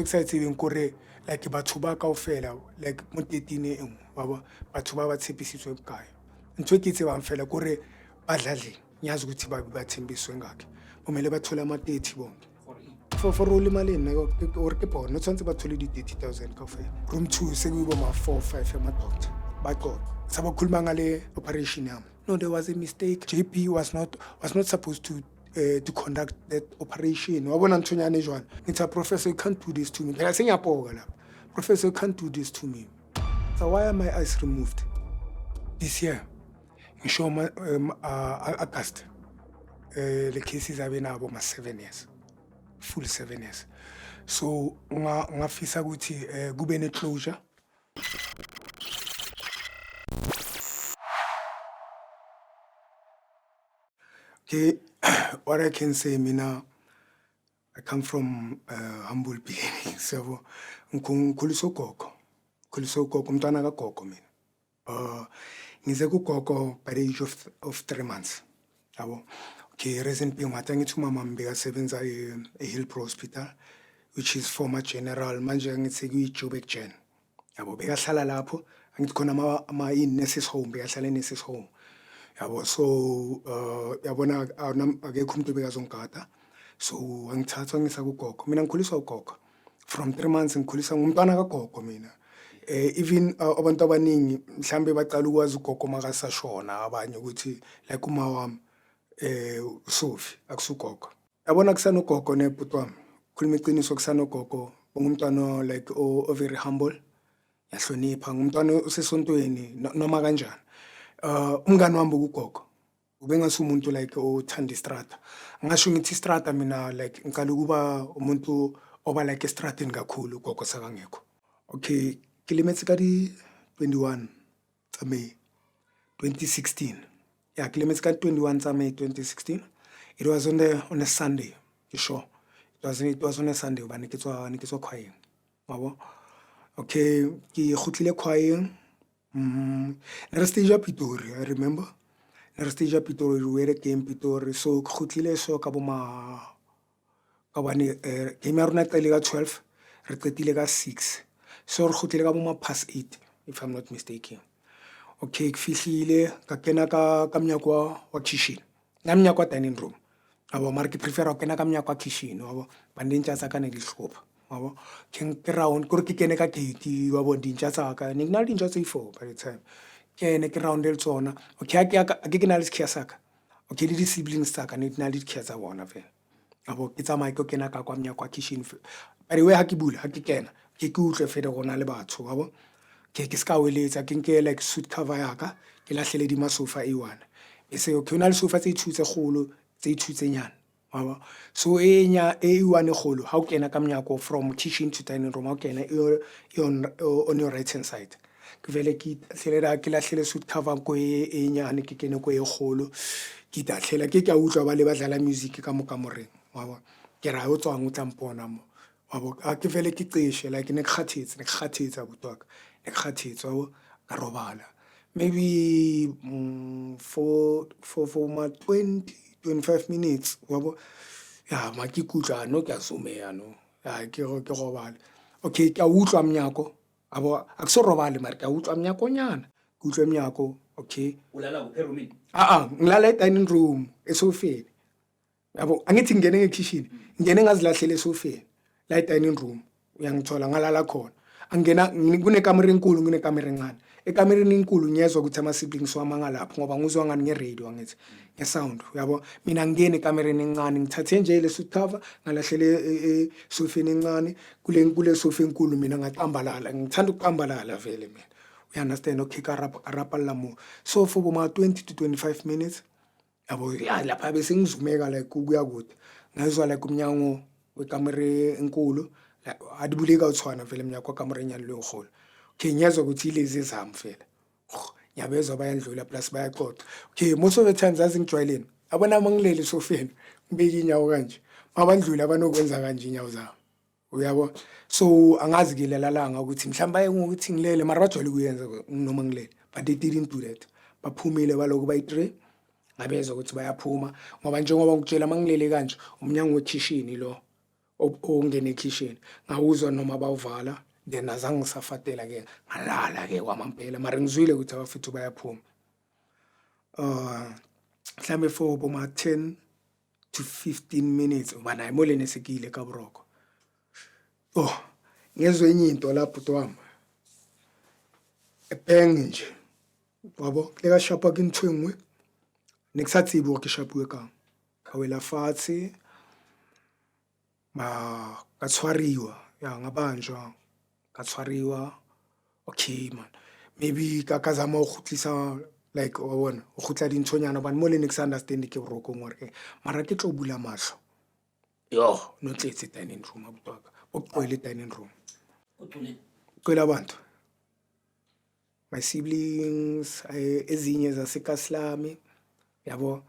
exciting kore like batho ba kaofela like mo 13 eng wa ba batho ba tshepisitswe kae ntho ke tsebang fela kore badlali ngiyazi ukuthi bathembiswe ngakhe bomele bathola ama-30 bonke for all imalini or ke bona tshwanetse bathole di-30,000 kaofela room 2 sekuyibo ma-4 5 amadoda baxoxa sabakhuluma ngale operation yami. No, there was a mistake. JP was not supposed to conduct that operation. Wabona nthonyane jwana. Ngithi professor, you can't do this to me. Phela sengiyapoka lapha. Professor, you can't do this to me. So why are my eyes removed? This year, ngisho August. The cases have been about 7 years. Full 7 years. So ngafisa ukuthi kube ne closure. Okay, what I can say, mina, I come from humble beginnings. So, nkuliso koko, mtwana ka koko mina. Ngize ku koko by the age of 3 months. Yabo. Okay, recent being watangithi mama mbeka sebenza eHillbrow Hospital, which is former general manje ngithi kuyiJoburg Gen. Yabo bekahlala lapho, angithi khona ama nurses home, bekahlala nurses home. Yabo so yabona akekho umuntu bekazongigada so angithatha ngisa kugogo mina ngikhuliswa ugogo from 3 months ngikhulisa ngumntwana kagogo mina even abantu abaningi mhlambe baqala ukwazi ugogo makasashona abanye ukuthi like uma wami Sophie akusugogo yabona kusana ugogo nebhuti wami khuluma iqiniso kusana ugogo ngumntwana like very humble yahlonipha ngumntwana usesontweni noma kanjani. Umngani wami ugogo ubengase umuntu like othanda istrata ngisho ngithi istrata mina like ngicala ukuba umuntu oba like estrateni kakhulu ugogo sakangekho. Okay, kilometers ka di 21 tsa May 2016. Yeah, kilometers ka 21 tsa May 2016. It was on a Sunday, you sure? It was on a Sunday ba ne ke tswa khwaeng. Wabo. Okay, ke khutlile khwaeng. Nere stage ya Pitori, I remember. Nere stage ya Pitori, we were game Pitori. So khutlile so ka boma ka bane game ya rona tsele ka 12, re qetile ka 6. So re khutlile ka boma past 8 if I'm not mistaken. Okay, ke fihlile ka kena ka mnyako wa kitchen. Na mnyako wa dining room. Abo mara ke prefer go kena ka mnyako wa kitchen, wabo. Bandintja tsa ka ne di hlopha. Wabo ke round gore ke kene ka gate wa bo dintja tsa ka ne nna dintja tse 4 by the time ke ne ke round le tsona. Okay ke na le skia saka okay le di siblings tsa ka ne na le dikhia tsa bona fela abo ke tsamaya ke kena ka kwa mnyako wa kitchen by the way ha ke bula ha ke kena ke utlwe fela gona le batho wabo ke ska weletsa ke nke like suit cover ya ka ke lahlele di masofa A1 e se okay na le sofa tse 2 tse golo tse 2 tse nyane. So A1 kholo how kena ka mnyako from kitchen to dining room how kena on your right hand side ke vele ke hlela ke lahlele suit cover ko e nyane ke kene ko e kholo ke tahlela ke a utlwa ba le badlala music ka mokamoreng wabo ke ra o tswang o tlampona mo wabo a ke vele ke qeshe like ne kgathetsa butwaka ne kgathetsa o ka robala maybe for my 25 minutes wabo ya ma ke kutla no ke asomea no ya ke robala. Okay ke a utlwa mnyako abo akso robale mara ke a utlwa mnyako nyana ke utlwa mnyako. Okay ulala kuphe roomini ngilala dining room esofeni yabo angithi ngene ngekitchen ngene ngazilahlele esofeni la dining room uyangithola ngalala khona angena kunekamera enkulu kunekamera encane ekamereni enkulu ngiyezwa ukuthi ama siblings wami ngalapho ngoba nguzwa ngani nge-radio angithi nge-sound yabo mina ngene ekamereni encane ngithathe nje le suit cover ngalahlele sofeni encane kule sofa enkulu mina ngaqambalala ngithanda ukuqambalala vele mina you understand. Okay karapa lamo so for boma 20 to 25 minutes yabo ya lapha bese ngizumeka like kuya kude ngizwa like umnyango wekamera enkulu adibuleka uthwana vele emnyako kamera enyane lo ngiholo. Okay ngiyazwa ukuthi ilezi ezami vele ngiyabezwa bayandlula plus bayaxoxa. Okay most of the times ngijwayeleni abona mangilele sofeni ngibeka inyawo kanje mabandlula abanokwenza kanje inyawo zabo uyabo so angazi ke lelalanga ukuthi mhlamba ukuthi ngilele mara bajwayele kuyenza noma ngilele but they didn't do that baphumile baloku bayi3 ngabezwa ukuthi bayaphuma ngoba njengoba ngikutshela mangilele kanje umnyango wekitchen lo ongena ekhishini ngawuzwa noma bawuvala then azange ngisafatela-ke ngalala-ke kwamampela mara ngizwile ukuthi abafethu bayaphuma mhlambe for boma 10 to 15 minutes uba naye moleni esekile kaburoko ngezwe enye into lapho bhuti wami ebhenge nje wabo kule shapa ke ntho engwe ne ke sa tsebe gore ke shapuwe kang ka wela fatshe ka tshwariwa ya ngabanjwa ka tshwariwa okay man maybe ka zama go khutlisa like wa bona go khutla dintshonyana bana mo le ne ke sa understand ke boroko ngore mara ke tlo bula mahlo no tletse dining room abutwaka oqwele dining room kwela abantu my siblings ezinye zaseKaslami yabo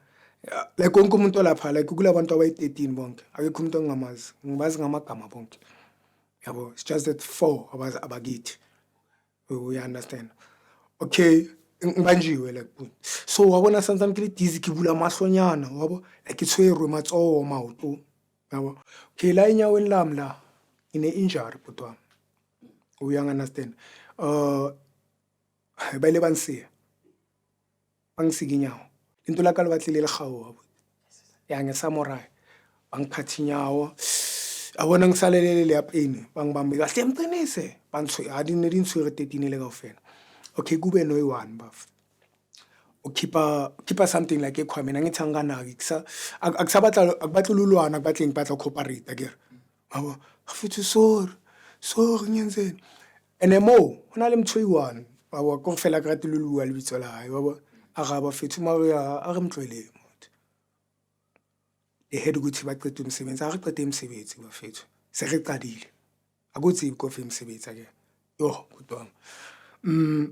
like konke umuntu olapha like kulabantu abayi13 bonke akekho umuntu engingamazi ngibazi ngamagama bonke yabo it's just that 4 abakithi you understand okay ngibanjiwe like so wabona santsane ke le dizzy ke bula mahlonyana wabo like itshwerwe matsoho maoto yabo okay la enyaweni lami la ine injury butwa you understand ba ile bansiya bangisinyawo into la ka le batlile le gawo wabo ya ngesamurai bangiphathi nyawo abona ngisalelele le apeni bangibambe kahle emqinise bantsho adine dintswere 13 le kaofela okay kube no yi1 baf keep something like ekhwamena ngithangana akusabatla akubatlululwana akubatle ngipatla cooperate akere abo futhi sorry ngenzeni enemo hona le mtho yi1 abo kofela ka tlululwa le bitso la hayi baba agaba futhi maria a re mtlwele motho ehead ukuthi baqeda umsebenzi a re qede umsebenzi bafethu se re qadile akutsi ikofi umsebenzi ake kutwa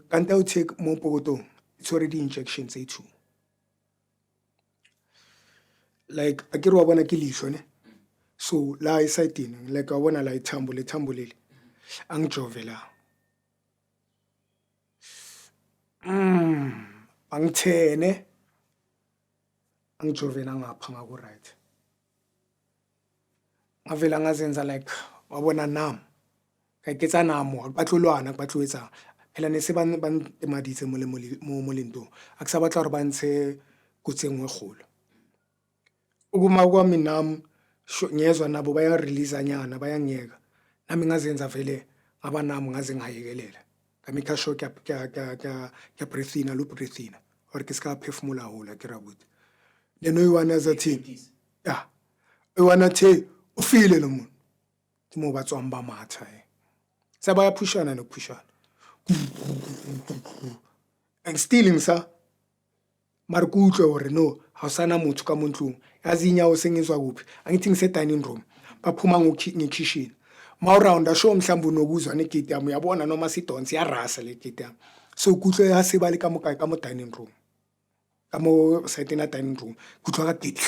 kanti awutheke mo pokotong it's already injections a2 like akere wa bona ke lihlo ne so la isayidini like wa bona la ithambo leli angijovela angithene angijovela ngapha ngaku right ngavela ngazenza like wabona nami kayiketsa namo akubatlolwana akubatlwetsa phela ne se ban temaditse mo lento akusabatla gore ba ntshe kutsengwe golo ukuma kwami nami ngezwa nabo baya release nyana bayangiyeka nami ngazenza vele ngaba nami ngaze ngayekelela kamika shock ya breathe in lo breathe in or ke ska phefumula hola ke rabuti leno yiwana zathi ya yiwana the ufile lo muntu mo batswamba matha sabaya pushana nokupushana and stealing sa mara kutlwe hore no ha sana motho ka montlong yazi inyawo sengizwa kuphi angithi ngise dining room baphuma ngekitchen mawround asho mhlawumbe unokuzwa negate yami uyabona noma sidonsi yarasa le gate yami so kutlwe yasibali ka mokae ka mo dining room ka mo side na dining room kutlwa ka gate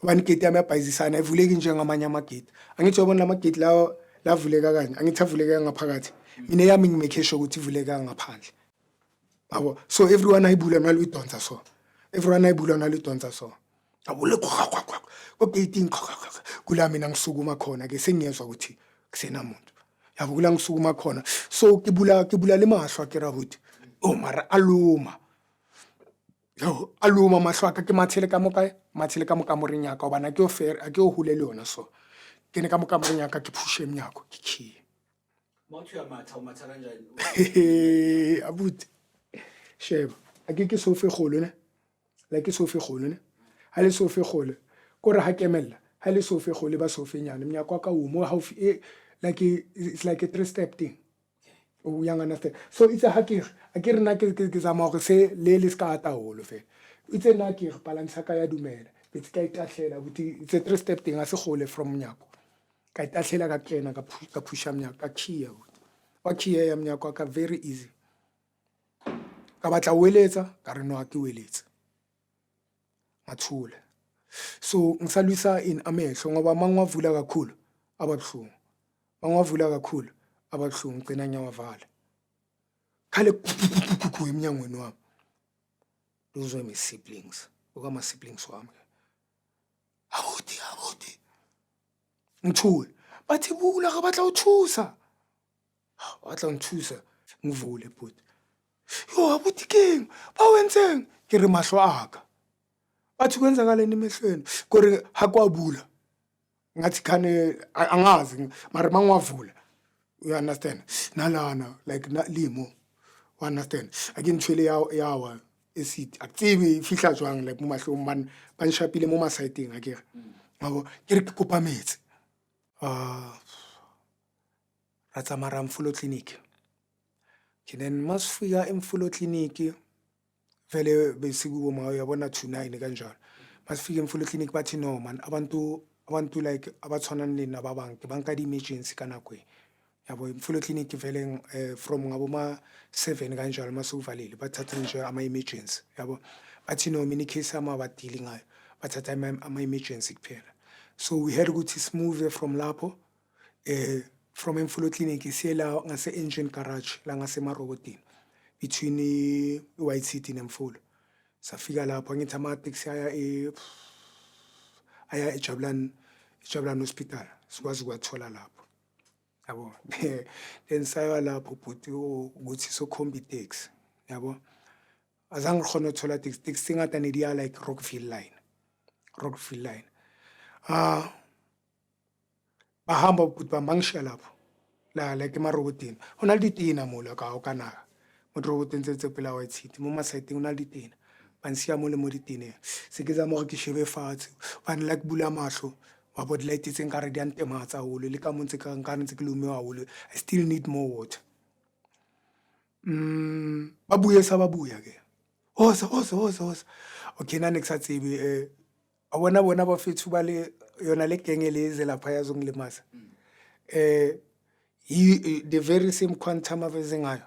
ubani gate yami yabhayizisana ivuleki njengamanye amagate angithi ubona amagate lawo lavuleka kanye angithi avuleka ngaphakathi mina yami ngimake sure ukuthi ivuleka ngaphandle abo so everyone ayibula nalo idonsa so everyone ayibula nalo idonsa so abule ko gating kula mina ngisukuma khona ke sengiyezwa ukuthi kusena umuntu yabo kula ngisukuma khona so kibula le mahlo akera ukuthi mara aluma aluma mahlo aka ke mathele ka moka morinya ka bana ke o fair a ke o hulele yona so ke ne ka moka morinya ka ke phushe mnyako ke khi motho ya matha o matha kanjani abuti sheba akeke sofe kholo ne la ke sofe kholo ne ha le sofe kholo ko re ha kemella ha le sofe kholo ba sofe nyane mnyako ka umo haufi like it's like a 3-step thing o yang understand so it's a hakir akere na ke zama go se le ska ata holo fe it's a nakir balance ka ya dumela it's ka itahlela buti it's a 3-step thing a se khole from mnyako ka itahlela ka kena ka phusha mnyako ka khiya wa khiya ya mnyako ka very easy ka batla weletsa ka re no a ke weletsa mathula so ngisalwisa in amehlo ngoba mangwavula kakhulu ababhlungu mangwavula kakhulu ababhlungu gcina nyawavala khale eminyangweni wami those were my siblings okama siblings wami abuti ngithuwe bathi bula ga batla o thusa batla o nthusa ngivule bhuti yo abuti keng ba wentseng ke re mahlo aka bathi kwenzakaleni emehlweni kore ha kwabula ngathi khane angazi mara mangwavula you understand nalana like limo you understand ake ntshwele yawa esithi akutsibe fihla jwang like mo mahlong man ba nshapile mo masaiteng akere ngabo ke re ke kopa metsi ra tsamaya Mfulo Clinic ke then masifika eMfulo Clinic vele besikubo mayo yabona 29 kanjalo masifika eMfulo Clinic bathi no man abantu like abathwana nini nababantu banka di emergency kana kwe yabo eMfulo Clinic vele from ngabo ma 7 kanjalo masuvalile bathatha nje ama emergency yabo bathi no mini case ama badili ngayo bathatha ama emergency kuphela so we had ukuthi smooth from lapho from eMfulo Clinic siyela ngase engine garage la ngase Marobotini between White City neMfulo safika lapho ngithi ama taxi aya eJabulani hospital sikwazi ukwathola lapho yabo then saya lapho bhuti ukuthi sokhomba itaxi yabo azange khona uthola taxi ngata nedia like Rockville line bahamba bhuti bangishiya lapho la like eMarobotini hona le ditina mola ka o kana mo Robotini tse pela White City mo masaiteng hona le ditina ba nsiya mo le mo ditine se ke tsama go ke shebe fatshe ba nna ke bula mahlo wa body light tseng ka re di antema tsa holo le ka montse ka nkane tse ke lume wa holo I still need more water ba buya ke hosa okay na next tsebe a bona ba fethu ba le yona le kengeleze lapha yazongilimasa the very same quantum aveze ngayo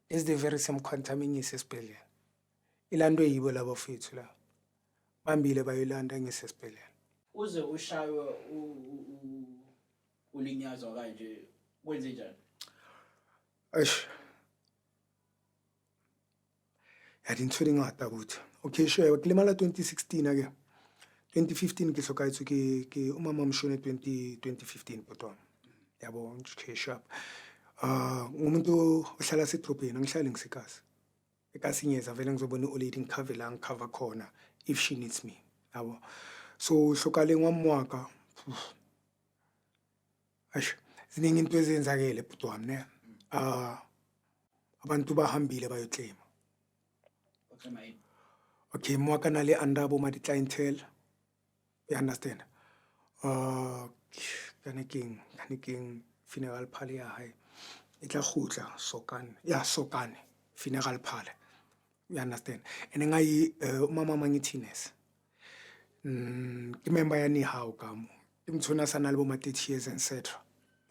is the very same quantum ingisesibhedlela ilando yibo labo fethu la bambile bayilanda ngisesibhedlela uze ushaywe ulinyazwa kanje kwenze njani eish yadintshwele ngata ukuthi okay sure kulimala 2016 ake 2015 ke hlokaetso ke umama mshone 2015 bottom yabo nje sharp ngumuntu ohlala esedrobheni ngihlala ngisekhasi ekasinyeza vele ngizobona old cover la ngicover khona if she needs me yabo so hlokale ngwamwaka eish ziningi into ezenzakele bhuti wami ne abantu bahambile bayoclaima okay mwaka nale andabo ma di clientele you understand kaniking funeral parlor ya hae itla khutla sokane funeral parlor you understand and ngai umama mangithines ke member ya ni hao kamo imthona sana lebo ma 30 years etc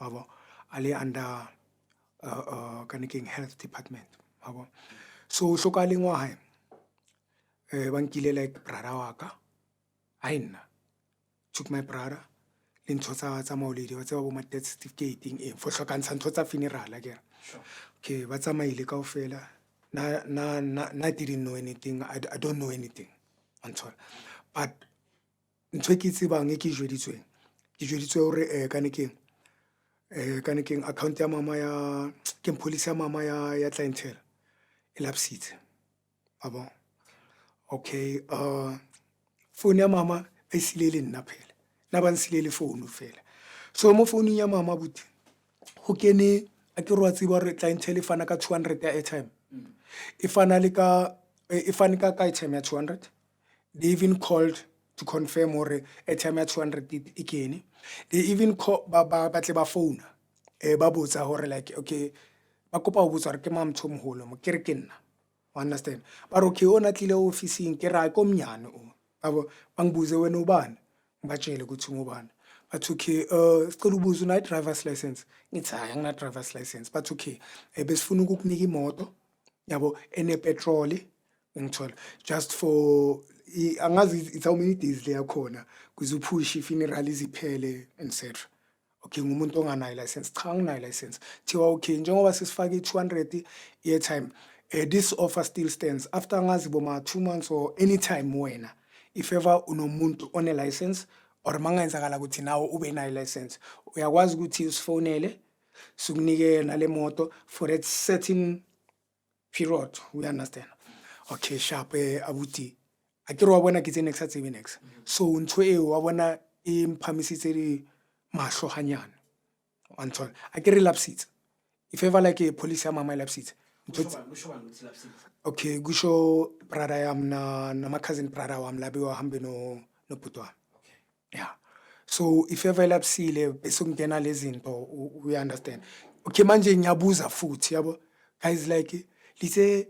babo ale under kaniking health department babo so hlokale ngwa hae bankile like brother waka haina took my brother le ntho tsa maoledi wa tseba bo ma death certificate for hlokantsha ntho tsa funeral akere okay ba tsamaile kaofela na didn't know anything I don't know anything until but ntho ke tsebang ke jweditswe hore kanekeng account ya mama ya ke police ya mama ya clientele elapsitse abo okay phone ya mama e silele nna phela na ba nsilele phone fela so mo phone ya mama buti go kene a ke rwa tseba re clientele fana ka 200 ya airtime if finally ka airtime ya 200 they even called to confirm or airtime ya 200 ikene they even call ba tle ba phone ba botsa hore like okay ba kopa ho botsa re ke mamtho moholo mo ke re ke nna understand ba okay ona tlile office ke ra ko mnyane o abo bangibuze wena ubani ngibatshele ukuthi ngubani bathi okay sicela ubuze una driver's license ngithi hayi angina driver's license bathi okay besifuna ukukunika imoto yabo ene petrol ngithola just for angazi it's how many days le yakhona kuze uphush funeral iziphele etc okay ngumuntu onganayo license cha nginayo license thiwa okay njengoba sisifaka i200 airtime this offer still stands after ngazi boma 2 months or anytime wena if ever unomuntu one license or mangenzakala ukuthi nawe ube nayo license uyakwazi ukuthi usifonele sikunike nale moto for a certain period, we understand. Okay, sharp abuti akere wa bona ke tsene ka tsebe next so ntho e wa bona e mphamisitse di mahlo hanyane antol akere lapsits if ever like a police ya mama lapsits kusho ukuthi lapsile. okay kusho brother yam na ma cousin brother wam labe wahambe no bhuti wami. Okay. Yeah. So if ever lapsile bese kungena lezi zinto we understand. Okay manje ngiyabuza futhi yabo guys like litse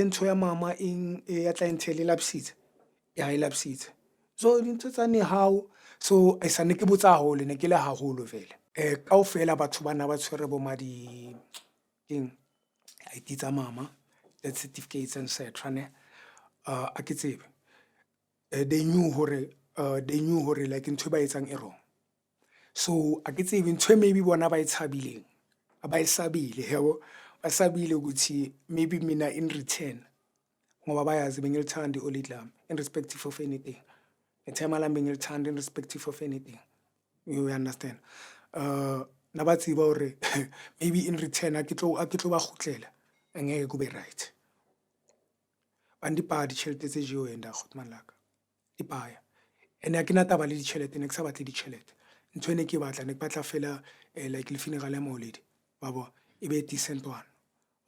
ntho ya mama in ya clientele lapsile. Ya lapsile. So into tsane how so I saneke botsa hole ne ke le haholo vele. Kaofela batho bana ba tshwere bo madi king ID tsa mama, death certificates and etc. ne a ke tsebe. They knew hore like ntho ba etsang e wrong. So a ke tsebe ntho maybe bona ba itshabileng. Aba isabile yabo. Basabile ukuthi maybe mina in return ngoba bayazi bengilithanda iolid lami irrespective of anything. Ethema lami bengilithanda irrespective of anything. You understand? Nabathi ba hore maybe in return akitlo ba khutlela engeke kube right. Bandipa di tšhelete tse jeo enda khotman laka. Dipaya. Ene akina taba le di tšhelete ne ke sa batle di tšhelete. Ntho ene ke batla ne ke batla fela like le funeral ya maoledi. Babo e be decent one.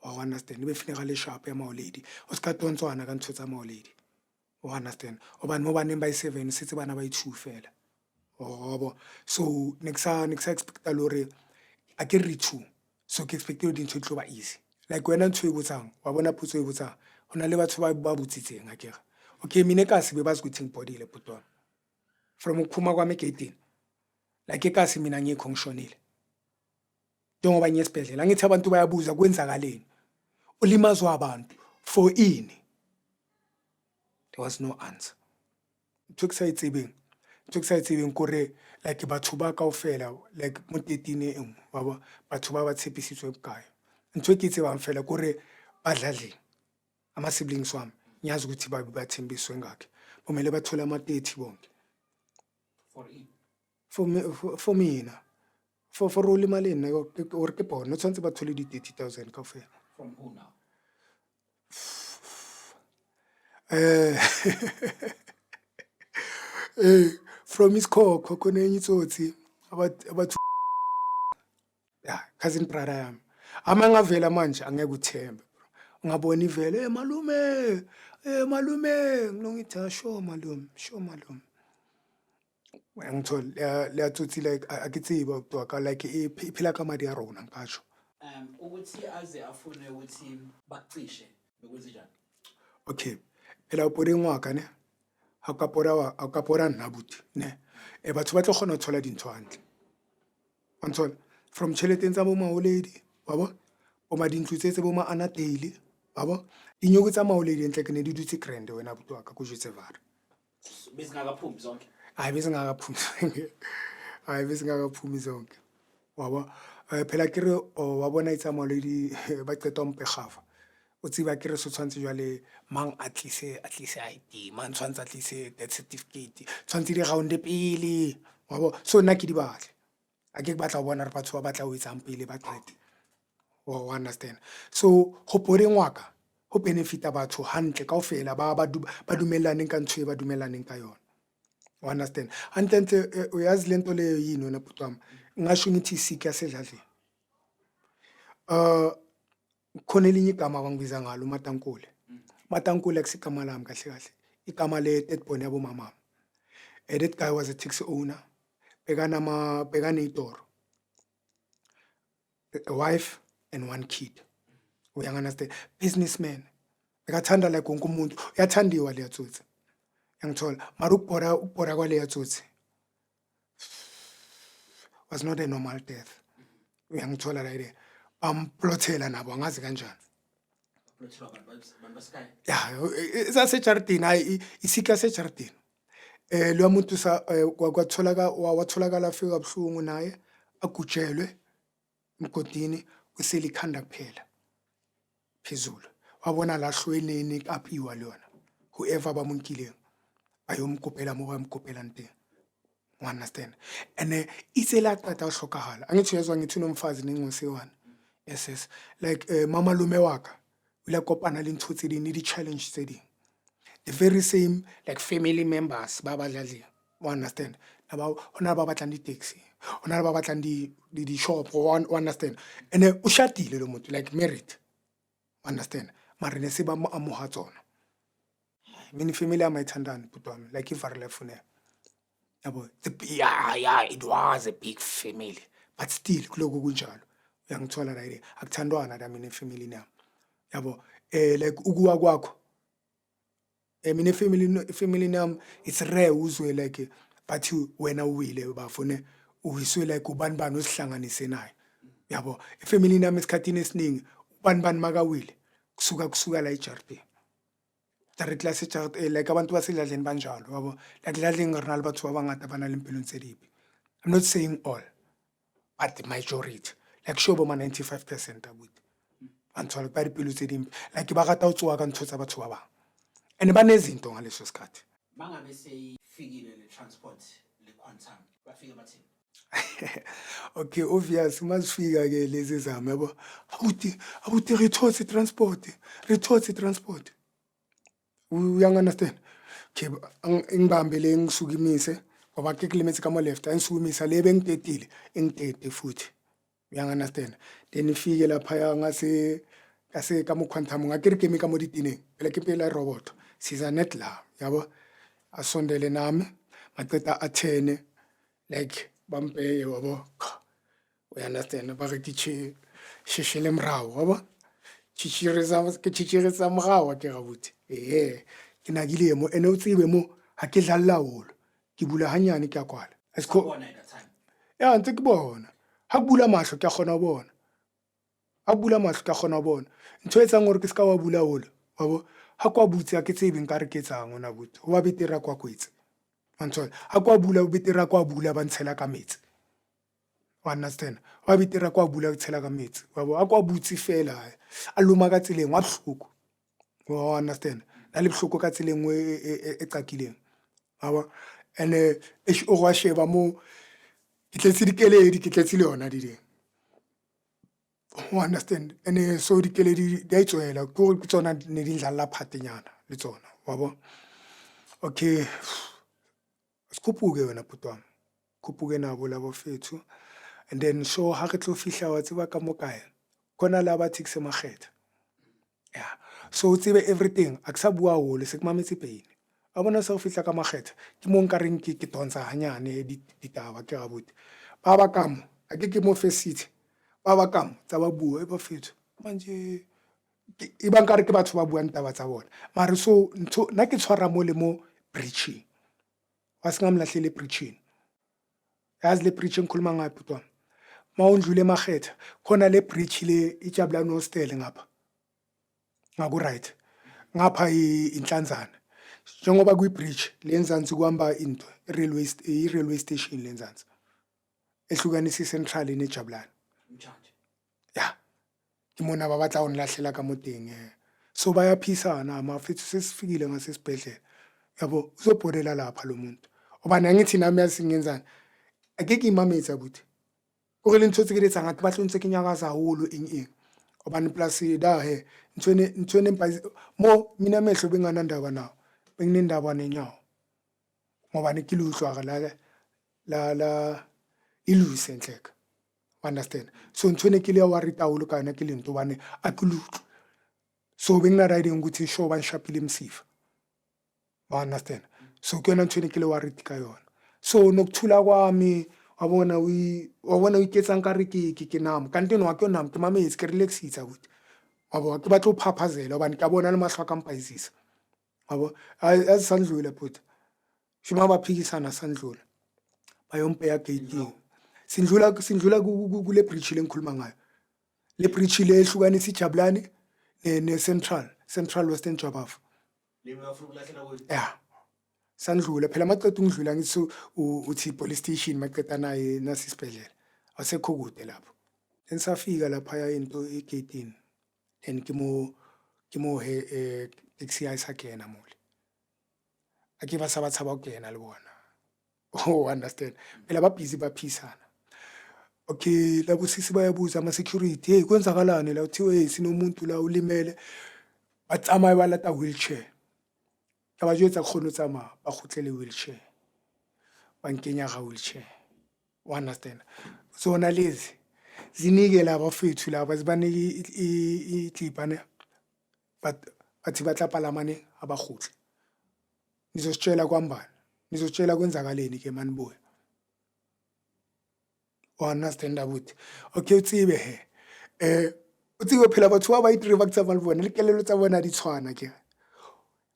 Wa understand? E be funeral sharp ya maoledi. O ska tontswana ka ntho tsa maoledi. Wa understand? Obane mo baneng ba 7 setse bana ba 2 fela. Obo so next expecta lore a ke re 2 so ke expecte di ntho tlo ba easy like wena ntho e botsang wa bona putso e botsang hona le batho ba botsitseng akere okay mine ka se be ba squitting body le putwana from ukuphuma kwami egate like ka se mina ngikhongshonile njengoba nyesibhedlela ngithi abantu bayabuza kwenzakaleni ulimazwa abantu for ini there was no answer ntho ke sa itsebeng kore like batho ba kaofela like mo 13 eng baba batho ba tshepisitswe kae ntho ke tsebang fela kore badladleng ama siblings wami ngiyazi ukuthi ba thembiswe ngakhe bomele bathola ama 30 bonke for mina for role malini or ke bona tshwantse ba thole di 30,000 kaofela From who now? From his coco khona enye itsotsi abathi yeah cousin brother yami amangavela manje angeke uthembe ungabona ivele malume nginongithi sure malume ngithola leyatsotsi like akitseba utwa like iphila kamadi ya rona ngisho Ukuthi aze afune ukuthi bacishe bekwenze njani? okay phela upore ngwaka ne ha ka pora nna buti ne batho ba tlo kgona ho thola dintho hantle anthola from tšheleteng tsa bo maoledi baba o ma dintlo tse bo ma anatile baba dinyoko tsa maoledi entle ke ne di dutse grand wena buti wa ka go jetse vara Bezingakaphumi zonke. hayi bezingakaphumi zonke waba phela ke re wa bona itsa maoledi ba qeta mpegafa o tsiba ke re so tshwantse jwale mang at least ID man tshwantse at least death certificate tshwantse di round pele wabo so nna ke di batle a ke batla bona re batho ba batla o etsang pele ba qete o understand so go pore ngwaka go benefita batho hantle kaofela ba dumellaneng ka ntshwe ba dumellaneng ka yona o understand antle o yazi lento le yini na putwami ngasho ngithi sika sedladle khona elinye igama abangibiza ngalo Matankule kusigama lami kahle igama le Tetbone yabo mama that guy was a taxi owner bekana itoro a wife and 1 kid we understand businessman bekathanda like wonke umuntu uyathandiwa le yatsotsi yangithola mara ukubhora kwale yatsotsi was not a normal death uyangithola la ile plothela nabo angazi kanjani yeah isase jardini hayi isika se jardini lo muntu watholakala afika kabuhlungu naye agujelwe mgodini uselikhanda kuphela phezulu wabona lahlweneni kapiwa lona whoever bamunkile ayomkopela mo bamkopela nte understand and itse la qeta ho hlokahala angithi uyezwa ngithi unomfazi nengosiwana yes like mama lume wa ka o ile kopana le ntho tse ding le di-challenge tse ding the very same like family members ba badlaleng o understand ho na le ba batlang di-taxi ho na le ba batlang di-shop o understand and o shatile lo motho like married understand mara ne se ba mo amoha tsona mini family amayithandani bhuti wami like ivarile funeka yabo yeah it was a big family but still kuloku kunjalo uyangithola la ile akuthandwana la mina efamily yami yabo like ukuwa kwakho mina family yami it's rare uzwe like but wena uwile bafune uwiswe like ubani osihlanganise naye yabo ifamily yami esikhathini esiningi ubani makawile kusuka la eJarde directly eJarde like abantu basedladleni banjalo yabo like ladleni ngirinal batho abangata bana lempilo ntsedipi I'm not saying all but the majority like sure boma 95% abuti anthola ba dipilo tsedimpi like ba rata ho tsoa ka ntho tsa batho ba bang and banezinto ngaleso sikhathi mangabe seyifikile le transport le quantum bafika bathini okay obvious masifika ke lezi zami yabo abuti re thotse transport you understand okay ngibambe le ngisukumise ngoba ke kilometers ka mo left angisukumisa le bengitetile engitete futhi you understand then ifike lapha ya ngase ka mo quantum ngakere ke mi ka mo ditineng pele ke pela robot siza net la yabo asondele nami maqeda athene like bampeye wabo we understand ba re tiche shishele mrao wabo chichireza mrao ke gabuti ke nagile mo ene o tsibe mo ha ke dlalla holo ke bula hanyane ke a kwala esko bona at that time ya ntse ke bona ha bula mahlo ke a kgona ho bona ha bula mahlo ke a kgona ho bona ntho etsang hore ke ska wa bula holo wabo ha kwa butse a ke tsebe nka re ke tsang ona buti ho ba betera kwa kwetse anthola ha kwa bula o betera kwa bula ba ntshela ka metsi o understand wa betera kwa bula tshela ka metsi wabo ha kwa butse fela a loma ka tseleng wa hloko o understand na le hloko ka tseleng e qakileng aba ene o wa sheba mo ke tletse dikeledi ke tletse le yona di ding o understand ene so dikeledi di a itswela go tsona ne di dlala phatenyana le tsona wabo okay skhupuke wena putwana khuphuke nabo labo fethu and then so ha re tlo fihla wa tseba ka mokae khona la ba taxi makgetha yeah so tsebe everything akusabua hole sekumametse pele a bona sa go fihla ka makgetha ke mo nka reng ke tontsha hanyane ditaba ke gabuti ba ba kamo a ke mo first city ba ba kamo tsa ba bua e ba fethu manje e ba nkare ke batho ba buang taba tsa bona mara so ntho na ke tshwara mo le mo preaching wasingamlahlele preaching yazi le preaching khuluma ngapi putwana mawundlule makhetha khona le bridge le iJabulani hostel ngapha ngaku right ngapha inhlanzana njengoba kuyi bridge lenzansi kuhamba into railway station lenzansi ehlukanisa central neJabulani umtshanje yeah imona babatla unilahlela ka moteng so bayaphisana amafethu sesifikile ngasesibhedlela yabo uzobhodela lapha lo muntu obana ngithi nami yasingenzana akeke imametsa buthi o re le ntse ke letsa ngata ba tlontse ke nyakaza holo eng obana plus da he ntshone mo mina mehlo bengana ndaba nawo benginendaba nenyawo ngoba ne kiluhlwa la iluse enhleka understand so ntshone ke le wa rita holo kana ke lento bane akuluhlwa so bengina riding ukuthi show ban shapile imsifa understand so kuyona ntshone ke le wa rita ka yona so nokuthula kwami wabona uyiketsa nkare ke namo kanti no akyo namo ke mametse ke relaxitsa ukuthi wabo ke batlo phaphazela obani ke bona le mahlo ka mpayizisa wabo azisandlule but shima baphikisana sandlula bayompe ya gate sindlula kule bridge lengikhuluma ngayo le bridge le ehlukanisa iJabulani ne Central Western Jabavu le bafuna ukulahlela kwethu yeah sandlula phela maqeda ungidlula ngithi uthi police station maqeda naye nasisibhedlela asekho kude lapho ensafika lapha ya into egate then ke mo taxi ayisakena mole ake ba sabatshaba ukena le bona Oh, understand. Phela babhizi baphisana. Okay, labo sisi bayabuza ama-security, "Hey, kwenzakalani la?" Kuthiwe, "Hey, sinomuntu la ulimele." Ba tsamaya ba lata wheelchair. Ka ba jwetsa kgone ho tsamaya, ba kgutlele wheelchair. Ba nkenya ga wheelchair. O understand? Zona lezi zinike laba bafethu laba zibanike iklipha ne bathi batla palama ne abakhuhle. Nizositshela kwambani? Nizositshela kwenzakaleni ke manibuya? O understand abuti? Okay, utsibe he. Utsibe phela batho ba itire ba tsa ba le bona le kelelo tsa bona di tshwana ke.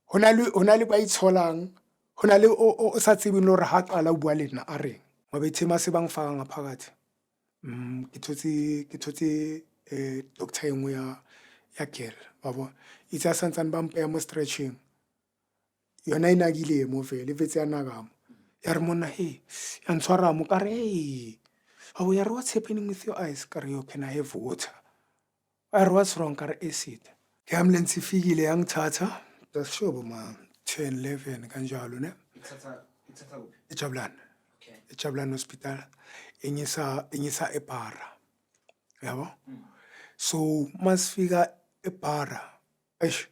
Hona le ba itsholang, hona le o sa tsebeng le hore ha qala o bua le nna a reng. Mabethe ma se bang faka ngaphakathi. Ke thotse doctor engwe ya girl wabo. Itse a santsane ba mpeya mo stretching. Yona e nagile mo vele, e vetse ya nagamo. Ya re monna, "Hey, ya ntshwara mo." Ka re, "Hey, oh, ya re, what's happening with your eyes?" Ka re, "Yo, can I have water?" Ya re, "What's wrong?" Ka re, acid. Ke ambulance ifikile yangithatha. Just sure boma 10, 11 kanjalo ne. Ithatha kuphi? Ejabulani. Okay. Ejabulani hospital. Inyisa ePara. Yabo? So masifika ePara, eish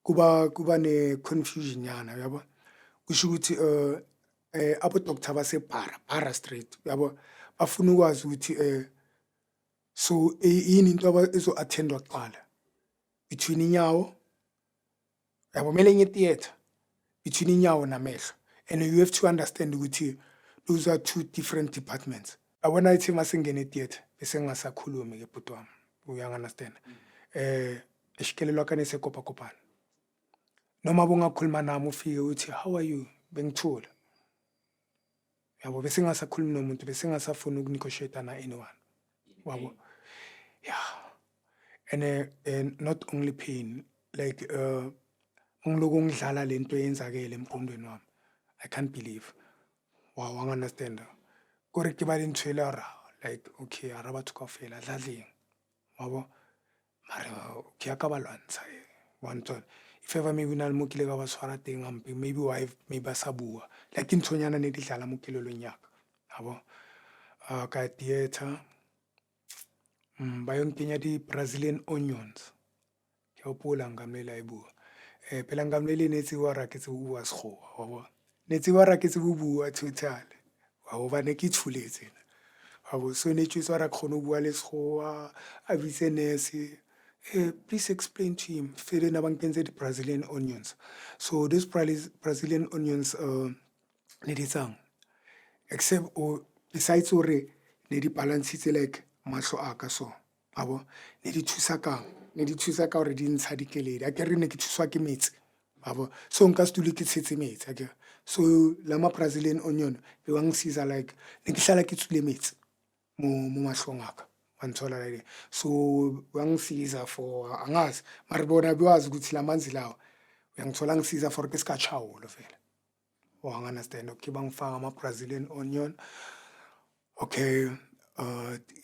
kuba ne confusion yana, yabo? Kusho ukuthi abo doctor Para Street, yabo? Bafuna ukwazi ukuthi so yini into ezo attendwa kuqala between inyawo, yabo, mele nye theater between inyawo namehlo, and you have to understand ukuthi those are two different departments. Abona ithi masingene theater bese ngingasakhulumi ke bhuti wami, uyang understand? Esikelelwa kane sekopakopana noma bongakhuluma nami ufike uthi, "How are you?" Bengithula, yabo, bese ngingasakhulumi nomuntu, bese ngingasafuna ukunegotiate na anyone, wabo. Yeah. And not only pain, like ngiloko ngidlala lento eyenzakele emqondweni wami. I can't believe. Wow, wang understand? Kore ke ba le ntho ele ra, like okay, ara batho kaofela dlaleng, wabo. Mara ke ya ka ba lwantsha wa ntona. If ever maybe na le mo kile ka ba tshwara teng hampe, maybe wife maybe a sa bua, like ke ntshonyana ne di dlala mo kelelong ya ka, yabo. Ka theater ba yo nkenya di-Brazilian onions. Ke hopola ngamlela e bua. Phela ngamlele ne tsewa ra ke tse bua sekgowa, wabo. Ne tsewa ra ke tse bua total. Wabo ba ne ke itshuletse. Wabo, so ne tshwetsa ra khona ho bua le sekgowa, a bitse nurse. Please explain to him. Fele na ba nkentse di-Brazilian onions. So those Brazilian onions ne di tsang. Except besides hore ne di balancitse like mahlo a ka so, wabo, ne di thusa ka hore di ntsha dikeledi. A ke re ne ke thuswa ke metsi, wabo. So nka se dule ke tshetse metsi, akere. So la ma-Brazilian onion be wa ngisiza like ne ke hlala ke tswile metsi mo mahlong a ka, wa nthola like. So wa ngisiza for angazi, mara bona bewazi ukuthi la manzi lawa uyangithola ngisiza for ke ska chawulo vele. Wang understand? Okay, bangifaka ama-Brazilian onion. Okay,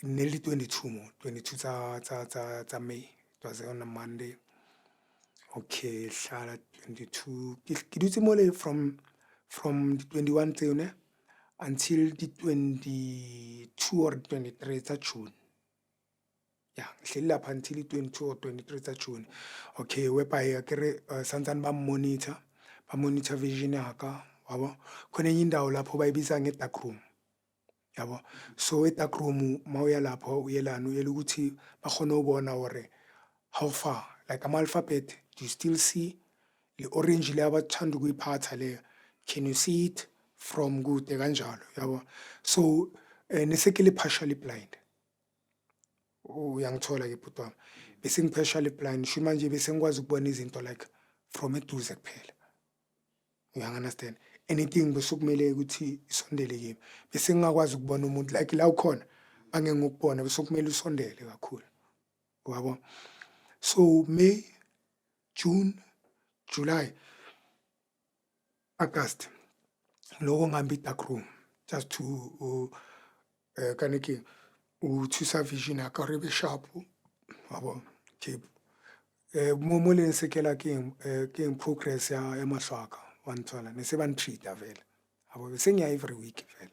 nearly 22 tsa May. It was on a Monday. Okay, hlala 22. Ke dutse mo le from the 21 tseo ne until the 22 or 23 tsa June. Yeah, hleli lapha until the 22 or 23 tsa June. Okay, whereby akere santsane ba monitor vision yaka, wabo. Khona enye indawo lapho bayibiza nge-dark room, yabo. So e-dark room mawuya lapho uyelana uyela ukuthi bakhona ubona hore how far, like ama-alphabet, do you still see le orange le abathanda ukuyiphatha le, can you see it from kude kanjalo, yabo. So nese ke le partially blind, uyangithola ke bhuti wami, bese ngi-partially blind sho manje bese ngikwazi ukubona izinto like from eduze kuphela, uyang understand? Anything bese kumele ukuthi isondele kimi, bese ngingakwazi ukubona umuntu like la ukhona angeke ngikubona, bese kumele usondele kakhulu, wabo. So May, June, July, August, loko ngihamba i-dark room just to kaneke uthusa vision yaka hore ebe sharp, wabo. Ke mo le nsekela ke progress ya mahlo a ka, wa nthola, ne se ba ntreat-a vele, yabo bese ngiya every week vele.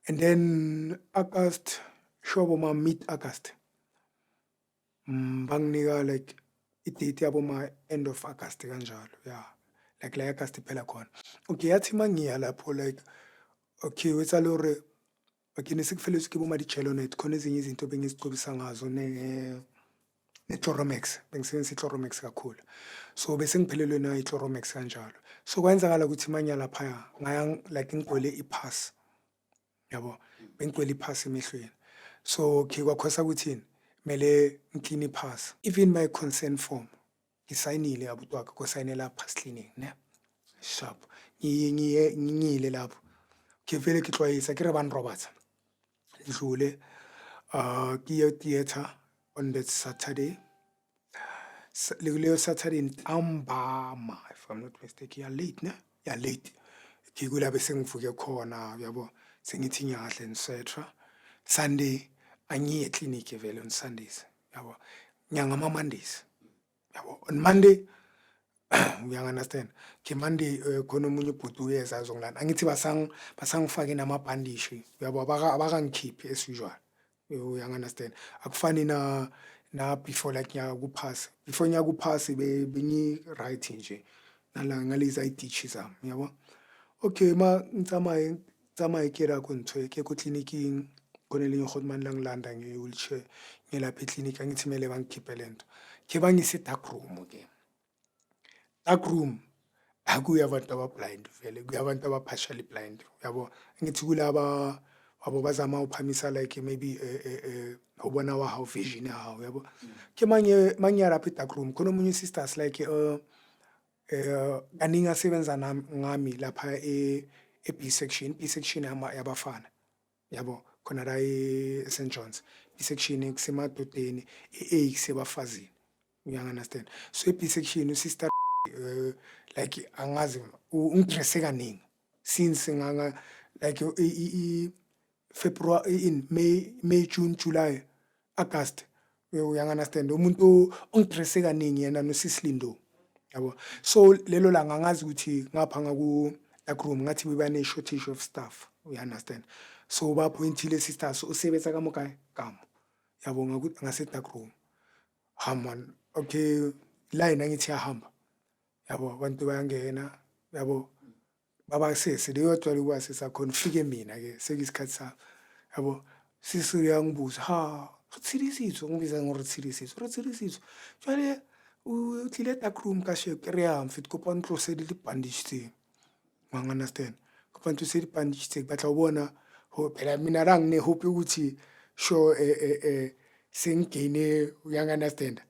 And then August sure ma mid August banginika like i-date yabo ma end of August kanjalo yeah, like la August iphela khona. Okay, yathi mangiya lapho like okay wetsale hore okay ne sekufeletswe ke bo maditjhelonet khona ezinye izinto bengizigcobisa ngazo ne-Chloromex bengisebenzisa i-Chloromex kakhulu, so bese ngiphelelwe nayo i-Chloromex kanjalo. So kwenzakala ukuthi mangiya laphaya ngaya like ngigcwele iphasi yabo, bengigcwele iphasi emehlweni. So okay kwakhosa ukuthini kumele ngikline iphasi, even my consent form ngisayinile yabo utwaka kosayinela phasi cleaning ne sharp ngiyile lapho ke vele ke tlwaisa ke re ban roberts ndlule ke ye theater on that Saturday. Leyo Saturday ntambama if I'm not mistaken, ya late ke kula bese ngivuke khona yabo sengithi ngiyahle etc. Sunday angiye clinic vele on Sundays yabo, nyanga ama Mondays yabo. On Monday uyangi-understand ke Monday khona omunye ubhuti uyeza azongilanda angithi basangifake namabhandishi yabo, abakangikhiphi as usual, uyangi-understand. Akufani na before like nyaka kuphasi, before nyaka kuphasi bengi-right nje ngalezi ayitishi zami yabo. Okay ngitsamaye ke ra ko ntho ke ko tleliniking khona elinye uGodman langilanda nge-wheelchair ngilapha eklinikhi angithi kumele bangikhiphe lento ke bangise dark room. Ke dark room akuya abantu aba-blind vele, kuya abantu aba-partially blind yabo. Angithi kulaba wabo bazama uphamisa like maybe ubona wa how vision yawo yabo. Ke mangiya lapha e-dark room khona omunye sisters like kaningi asebenza ngami lapha e-B section, B section yabafana yabo, khona la e-St John's B section kusemadodeni, e-A kusebafazini, uyangi-understand. So e-B section usister like angazi ungidresse kaningi since like February in May, June, July, August, uyangi-understand. Umuntu ongidresse kaningi yena noSisilindo yabo. So lelo langa angazi ukuthi ngapha ngaku dark room ngathi bebane shortage of staff, uyangi-understand. So bappointile sisters usebenza kamo kamo yabo ngase dark room. Man okay line angithi yahamba yabo, abantu bayangena yabo, babasese leyodwa lokwase sakhona ufike mina ke sekuyisikhathi sami yabo. Sisi uyangibuza Ritshirisitswe, ngibiza Ritshirisitswe jwale o tlile dark room ka sheko re ya mfetho kopa ntlose le di-bandage tse, understand, kopa ntlose di-bandage tse batla ho bona ho phela mina rang ne hope ukuthi sure sengigene, uyangi-understand,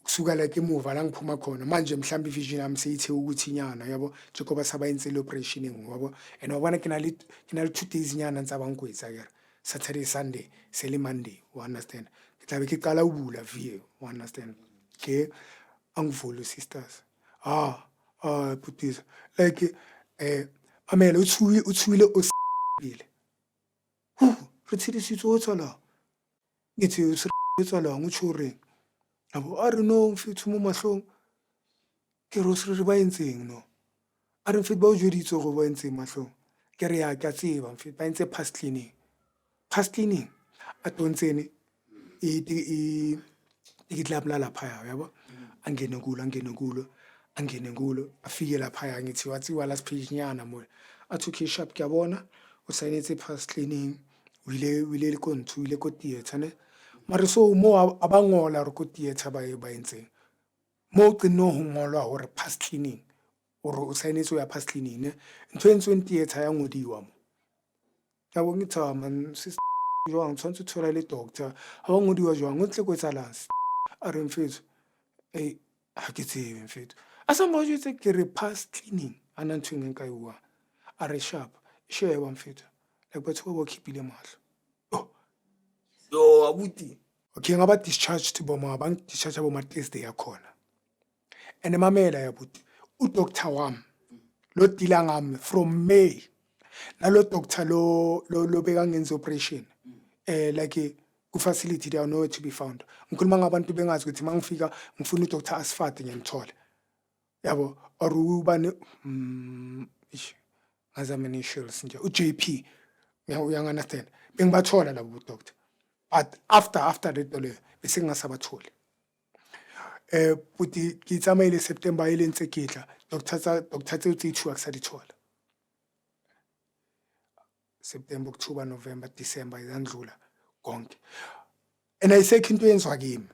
kusuka like emuva la ngiphuma khona manje mhlawumbe ivision yami seyithe ukuthi nyana yabo, njengoba sabayenzile operation ngoba and wabona ke na le 2 days nyana ntsaba nkwetsa ke Saturday Sunday sele Monday, understand, ke tlabe ke qala ho bula vie, understand. Ke angivule sisters putisa like amela uthwile osile re tshedisitswe o tsala ngithi o tsala ngutshore yabo. A re no mfethu mo mahlong ke re ba entseng no, a re mfethu ba o jweditswe go ba entseng mahlong ke re ya ke a tseba mfethu ba entse past cleaning a tontsene ikitla bla lapha yabo. Angene kulo afike lapha ngithi watsiwa last page nyana mo athi okay sharp ke yabona o sainetse past cleaning wile ko nthu ile ko theater ne mara so mo abangola re ko theater ba entseng mo qino ho ngolwa hore past cleaning ore o sainetse ya past cleaning ne ntho entsweng theater ya ngodiwa mo yabo. Ngitha man sister jwang tshwantse thola le doctor ha ba ngodiwa jwang o tle ko etsalang a re mfethu ha ke tsebe mfethu asamba jwetse ke re past cleaning ana ntho nge nka iwa a re sharp share wa mfethu like batho ba khipile mahlo yo abuti okay ngaba discharged boma bank discharge boma Thursday yakhona and mamela yabuti u doctor wami lo dila ngami from May nalo doctor lo beka ngenza operation like ku facility they are nowhere to be found. Ngikhuluma ngabantu bengazi ukuthi mangifika ngifuna uDr Asfati ngiyamthola yabo, or ubani ish ngazama initials nje uJP uyangunderstand bengibathola labo doctor but after that leyo bese ngingasabatholi buti ke tsamaile September ile ntse kitla doctor tse utse 2 akusalithola September October November December izandlula konke and ayisekho into yenziwa kimi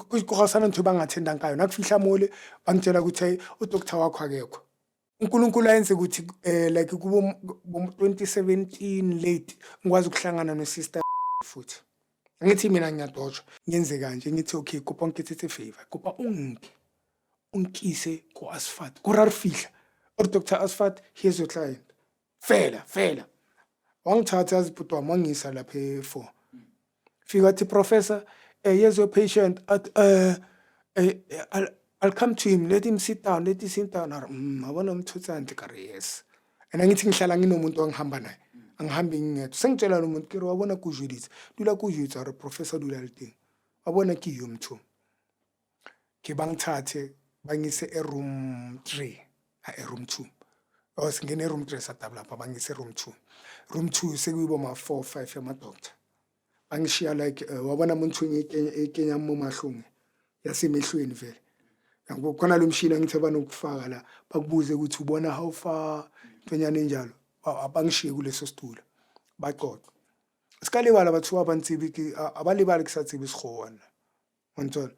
kukhosana ntwe bangathenda ngayo nakufihla mole bangitshela ukuthi hey udoctor wakho akekho uNkulunkulu ayenze ukuthi like kubo 2017 late ngikwazi ukuhlangana no sister futhi ngithi mina ngiyadotshwa ngenze kanje ngithi okay kupa ngithethe favor kupa unkise ku Asfat kurarfihla or Dr Asfat here's your client fela wangithatha azibhutwa mangisa lapha e4 fika thi professor here's your patient at I'll come to him, let him sit down. Abona umthutsana kare yes. And angithi ngihlala nginomuntu ongihamba naye. Angihambi ngingedwa. Sengitshela lo muntu ke wabona kujulitsa. Dula kujulitsa re professor dula liting. Wabona ki yomthu. Ke bangithathe bangise room 3, room 2. Singene room 3 satabla lapha bangise room 2. Room 2 sekuyibo ma 4 5 yama doctor. Bangishiya like wabona umuntu ekenya mu mahlungu. Yasemehlweni vele. Ngokona lo mshini ngithe nokufaka la bakubuze ukuthi ubona how far ntonyana enjalo abangishiye kuleso situlo baxoxa sikalibala bathu abantsibi abalibali kusatsibi isikhona ngithola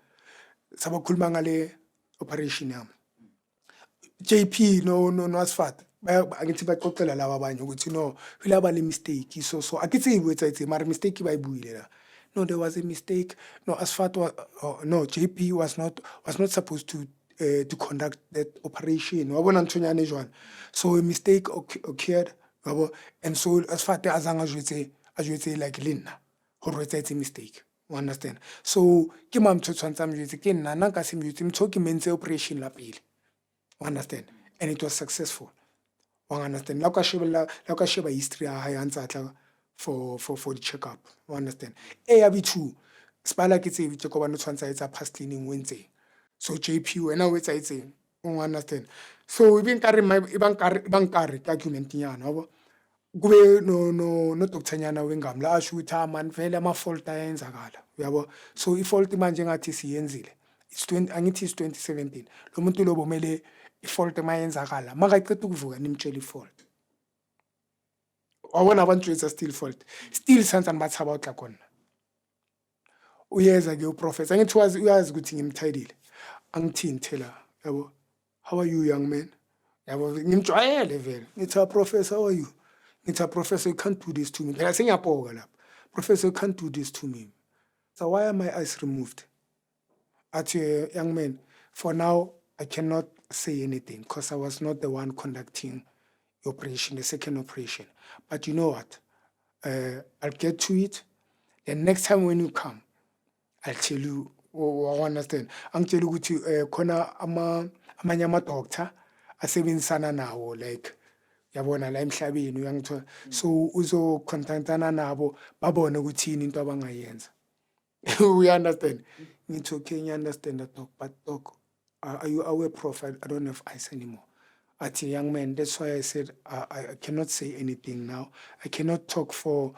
sabakhuluma ngale operation yami JP no Asfat angithi baxoxela laba abanye ukuthi no phela le mistake so akithi iwetsa mara mistake bayibuyile la. No, there was a mistake. No, Asfat no, JP was not supposed to conduct that operation. Wabona ntonyane jwana. So a mistake occurred. And so Asfat azanga ajwetse like lina. Ho it's a mistake. You understand? So ke mam tshwantsa mjwetse ke nna nka se mjwetse mthoki menze operation la pele. You understand? And it was successful. You understand? La ka sheba history ya hae antsatla for the checkup. You understand? ARB2 spala ke tse bitse ko bana tshwantsa etsa past cleaning Wednesday. So JP wena o etsa etseng. You understand? So even kare bankare document nyana yabo. Kube no doctor nyana wengam la asho ukuthi man vele ama fault ayenzakala. Uyabo? So I fault manje ngathi siyenzile. It's 2017. Lo muntu lo bomele I fault mayenzakala. Makaqeda ukuvuka nimtshela I fault. Wabona abantu it's still fault still santsani bathaba utla khona uyeza ke uprofessor angithi uyazi ukuthi ngimthayidile angithini thela yabo how are you young man yabo ngimjwayele vele ngithi professor how are you ngithi professor you can't do this to me phela sengiyapoka lapha professor you can't do this to me so why are my eyes removed at young man for now I cannot say anything because I was not the one conducting operation, the second operation. But you know what? I'll get to it. The next time when you come, I'll tell you. I understand. I'll tell you ukuthi khona amanye ama doctor asebenzisana nawo like yabona la emhlabeni uyangithola. So uzo contactana nabo babone ukuthi yini into abangayenza. We understand. Ngithi okay, you understand that doc, but doc, are you aware, Prof? I don't have eyes anymore. At a young man, that's why I said I cannot say anything now. I cannot talk for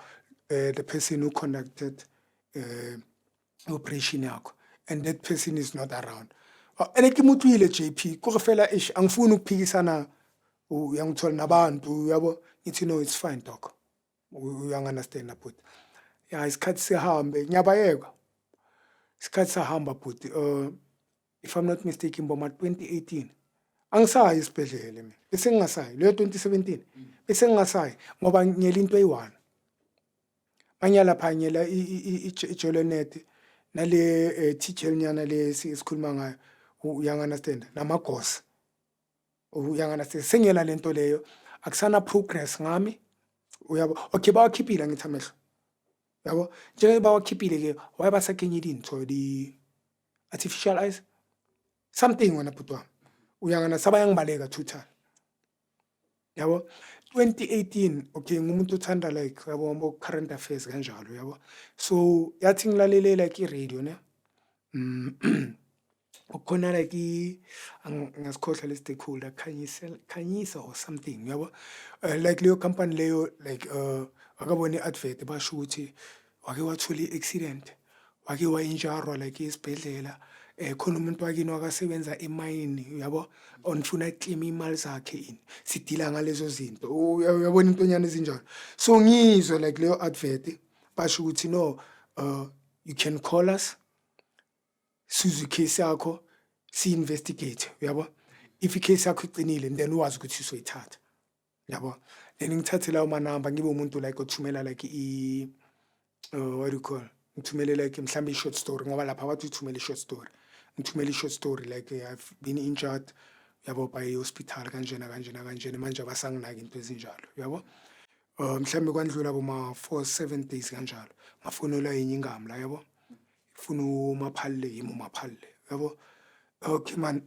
the person who conducted operation yakho, and that person is not around. And ekimutwile JP, ko fela ish angifuni ukuphikisana uyangithola nabantu yabo ngithi no it's fine doc. Uyang understand na but yeah isikhathi sihambe ngiyabayeka. Isikhathi sahamba but if I'm not mistaken boma 2018 angisayi isibhedlele mina bese ngingasayi leyo 2017 bese ngingasayi ngoba ngiyela into eyi1 manyala phanyela ijolenet nale teacher nyana le sikhuluma ngayo uyang understand namagosi uyang understand sengiyela lento leyo akusana progress ngami uyabo okay bawakhiphila ngithi amehlo yabo nje bawakhiphile ke wayebasakenyela into di artificial eyes something wena putwa uyangana sabayangibaleka total yabo 2018 okay ngumuntu uthanda like yabo current affairs kanjalo yabo so yathi ngilalele like I radio ne khona like ngasikhohlwa le stakeholder Khanyisa or something yabo. Like leyo company leyo like akabona i-advert basho ukuthi wake wathola i-accident, wake wayinjarwa like esibhedlela. Khona umuntu wakini wakasebenza emayini yabo, onifuna eclaim imali zakhe ini. Sidila ngalezo zinto. Uyabona intonyana ezinjalo. So ngizwe like leyo advert basho ukuthi no, you can call us sizwe case yakho si-investigate yabo. If i-case yakho iqinile then wazi ukuthi usoyithatha yabo. Then ngithathe lawo manamba ngibe umuntu like othumela like what do you call, ngithumele like mhlambe i-short story ngoba lapha bathi uthumela i-short story. Ngithumela i-short story like I've been injured yabo by hospital kanjena manje abasanginaki into ezinjalo yabo. Mhlambe kwandlula boma 4-7 days kanjalo ngafonelwa yenye ingami la yabo, ifuna uMaphalile, yimi uMaphalile yabo. Okay man,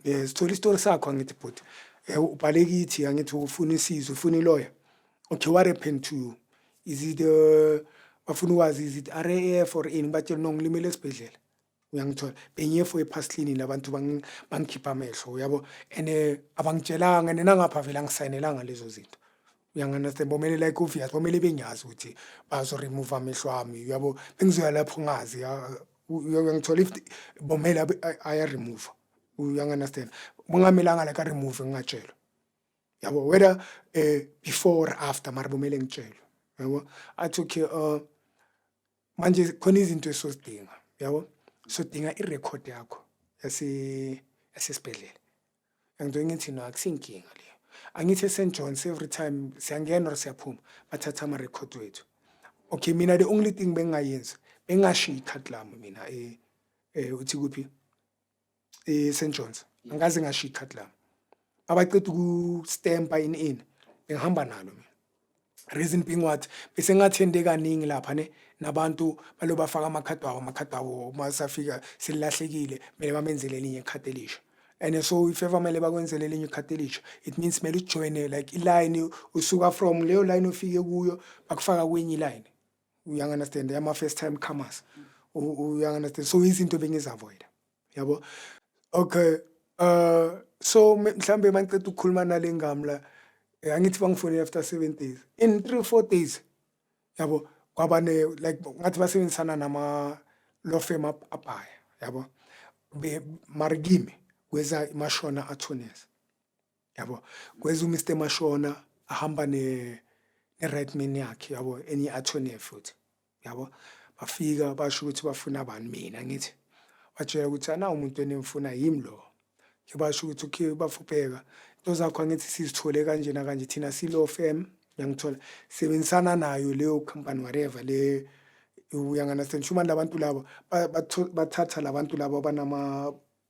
sithola isitori sakho angithi but ubhale kithi angithi ufuna isizo, ufuna i-lawyer. Okay, what happened to you? Is it bafuna ukwazi is it RAF or ini? Batshela no ngilimele esibhedlela. Uyangithola benye for i-past cleaning labantu bangikhipha amehlo yabo, and abangitshelanga nenangapha vele angisayinelanga lezo zinto. Uyanganastemba bomele like obvious bomele benyazi ukuthi bazo remove amehlo ami yabo, bengizoya lapho ngazi uyangithola if bomele aya remove. Uyanganastemba bungamelanga like a remove ngingatshela yabo, whether before or after mara bomele ngitshela yabo. Athi okay manje khona izinto esizodinga yabo, sodinga i-record yakho yasesibhedlela. Angizwe ngithi no akusinkinga leyo. Angithi eSt John's every time siyangena or siyaphuma bathatha ama-record wethu. Okay, mina the only thing bengingayenza bengashiya ikhadi lami mina uthi kuphi St John's, angaze ngashiya ikhadi lami. Abaceda ukustampa ini bengihamba nalo mina. Reason being what bese ngathende kaningi lapha ne nabantu balo bafaka amakhadi abo masafika selilahlekile mele bamenzele elinye ikhadi elisha. And so if ever mele bakwenzele elinye ikhadi elisha, it means mele ujoine like iline usuka from leyo line ufike kuyo bakufaka kwenye iline. You understand? Yama first time comers. You understand? So izinto bengizaavoid yabo. Okay, so mhlambe mangiceda ukukhuluma nale ngami la angithi bangifonela after 7 days, in 3-4 days yabo kwaba ne like ngathi basebenzisana nama law firm abhaya yabo, marigime kweza iMashona attorneys yabo, kweza uMr Mashona ahamba ne-right man yakhe yabo, enye attorney futhi yabo. Bafika basho ukuthi bafuna bani mina, ngithi batshela ukuthi ana umuntu enemfuna yimi lo. Ke basho ukuthi okay bafupeka into zakho angithi sizithole kanjena kanje thina si-law firm uyangithola sebenzisana nayo leyo company whatever le. Uyanganasend shuma labantu labo bathatha labantu labo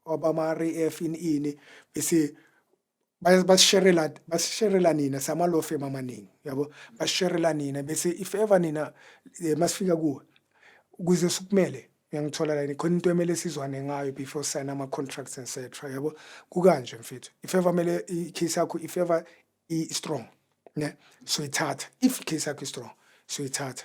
abama-RAF ini bese basisherela nina sama-law firm amaningi yabo, basisherela nina bese if ever nina masifika kuwe ukuze sikumele uyangithola la khona into emele sizwane ngayo before sign ama-contracts etc yabo. Kukanje mfethu, if ever mele i-case yakho if ever i-strong ne so ithatha, if i-case yakho i-strong so ithatha,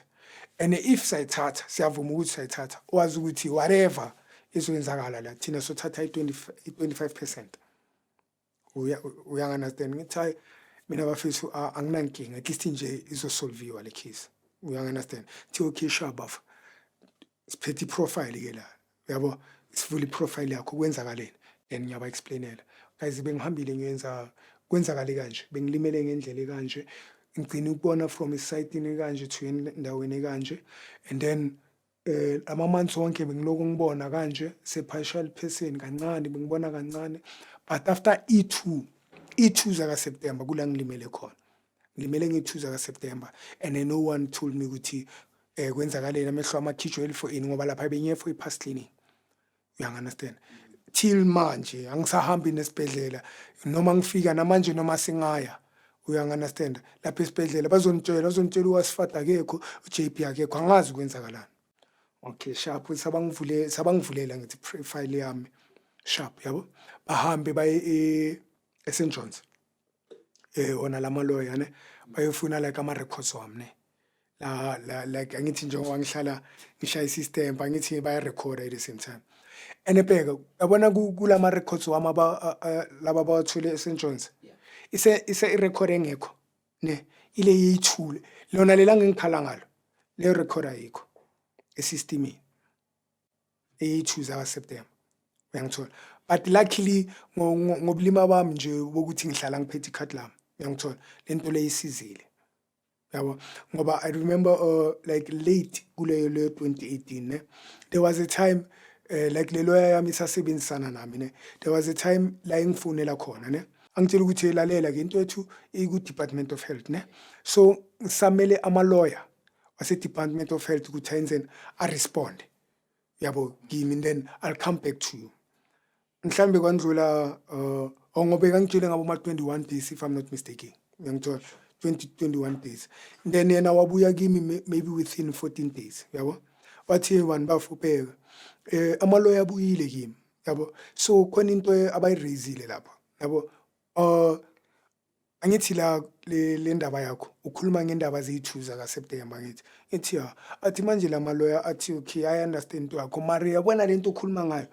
and if sayithatha siyavuma ukuthi sayithatha wazi ukuthi whatever izokwenzakala la thina sothatha i-25%. Uyanganasend ngithi hayi mina bafethu anginankinga, at least nje izosolviwa le case. Uyanganasend thi okay shabaf siphethe i-profile ke la yabo, sivula i-profile yakho kwenzakaleni then ngiyaba explainela guys bengihambile ngiyenza kwenzakale kanje, bengilimele ngendlela kanje, ngicina ukubona from isayitini kanje to endaweni kanje, and then ama-months wonke bengiloku ngibona kanje se-partial person kancane bengibona kancane, but after i-2 zaka-September kula ngilimele khona, ngilimele nge-2 zaka-September, and no one told me ukuthi kwenzakaleni amehlo amakhijwe for ini ngoba lapha benye for i-past cleaning. Uyanganasend? Till manje angisahambi nesibhedlela noma ngifika namanje noma singaya. Uyanganasend? Lapha esibhedlela bazonitshela uwasifada akekho, uJP akekho, angazi kwenzakalani. Okay sharp sabangivulela ngithi profile yami sharp yabo, bahambe baye eSt John's ona lama lawyer ne bayofuna like ama-records wami ne la like angithi njengoba ngihlala ngishaya i-system angithi baya-recorda at the same time, ene bheka yabona kulama records wami laba abawathole eSt John's Yeah. ise irecord engekho ne ile yithule lona lela ngingikhala ngalo le record ayikho esystemini e2 zaka September uyangithola but luckily ngobulima bami nje bokuthi ngihlala ngiphethe ikhadi lami uyangithola lento leyisizile yabo ngoba I remember like late kuleyo le 2018 ne there was a time like le lawyer yami isasebenzisana nami ne there was a time la engifonela khona ne angitshela ukuthi elalela ke into yethu iku Department of Health ne so samele ama lawyer wase Department of Health ukuthi ayenzeni a respond yabo kimi then I'll come back to you mhlambe kwandlula ngobe ngangitshele ngabo ma 21 days if I'm not mistaken uyangithola 21 days then yena wabuya kimi maybe within 14 days yabo wathi abantu bafupeka amaloya abuyile kimi yabo so khona into abayiraisile lapha yabo angithi la le ndaba yakho ukhuluma ngendaba zeyithuza ka September ngithi athi manje la maloya athi okay I understand into yakho mari yabona lento ukhuluma ngayo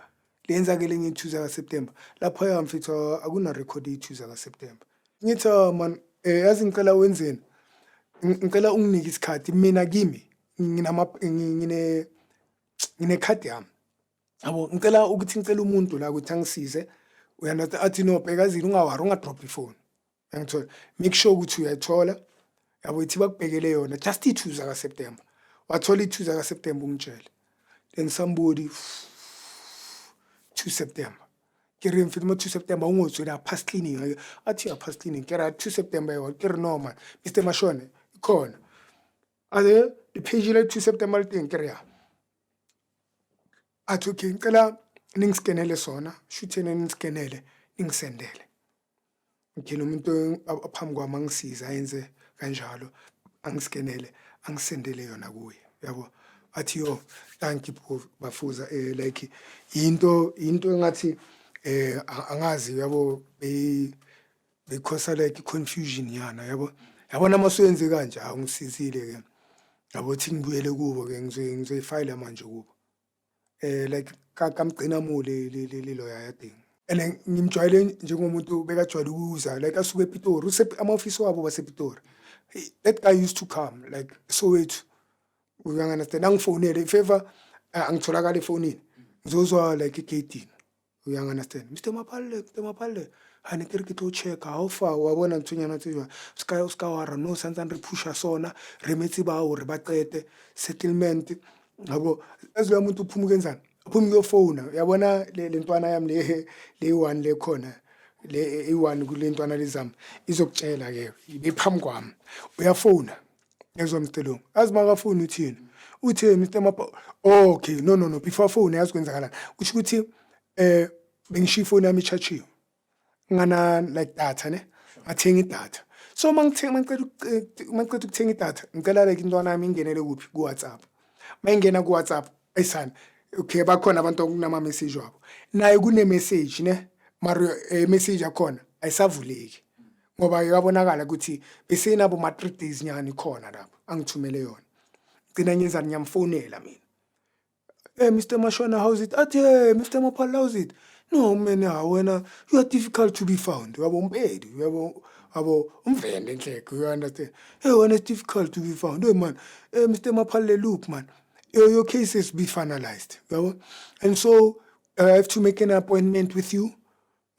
lenzakele ngithuza ka September lapha yamfitha akuna record yithuza ka September ngithi man yazi ngicela wenzeni ngicela unginike isikhathi mina kimi ngine card yami yabo ngicela ukuthi ngicela umuntu la ukuthi angisize uyanda athi no bhekazini ungawari ungadrop ifone uyangithola make sure ukuthi uyayithola yabo ithi bakubhekele yona just ithuza ka September wathola ithuza ka September ungitshele then somebody 2 September kere mfiti mo 2 September ungotswela past cleaning athi ya past cleaning kera 2 September yo kere no man Mr Mashone ikhona ade the page le 2 September thing kere ya athi okay ngicela ningiskenele sona shuthene ningiskenele ningisendele ngithina umuntu aphambi kwami angisiza ayenze kanjalo angiskenele angisendele yona kuye yabo athi yo thank you bafuza like into engathi angazi yabo because like confusion yana yabona masoyenze kanje angisizile ke yabo thi ngibuyele kubo ke ngizoyifile manje kubo like kamgcina mule lelo yayading and ngimjwayele njengomuntu bekajwayele ukuza like asuke ePitori ama office wabo basePitori that guy used to come like Soweto uyanganastena ngifonele if ever angitholakala efonini ngizozwa like egate uyanganastena Mr Mapalle hani kere ke to check how far wabona nthunyana tswa ska wara no santsan re pusha sona re metsi ba o re ba qete settlement yabo ezwe umuntu uphumuke enzani uphumuke yofona yabona le ntwana yami le one le khona le i1 kule ntwana lezami izokutshela ke ibephambi kwami uyafona ezwa Mr azimaka uthini uthe Mr Mapa okay no before phone yazikwenzakalana kusho ukuthi bengishiya ifoni yami ichachiwe ngana like data ne athenga idata so mangicela ukuthenga idata ngicela like intwana yami ingenele kuphi ku WhatsApp mayingena ku WhatsApp ayisana okay bakhona abantu okunama message wabo naye kune message ne mari message yakhona ayisavuleki ngoba yabonakala ukuthi besenabo ma 3 days nyani khona lapha angithumele yona gcina ngenzani ngiyamfonela mina Mr Mashona how's it athi Mr Mapala how's it no man wena you are difficult to be found yabo umpedi yabo umvende enhleke you understand wena it's difficult to be found man Mr Mapala look man your cases be finalized yabo and so I have to make an appointment with you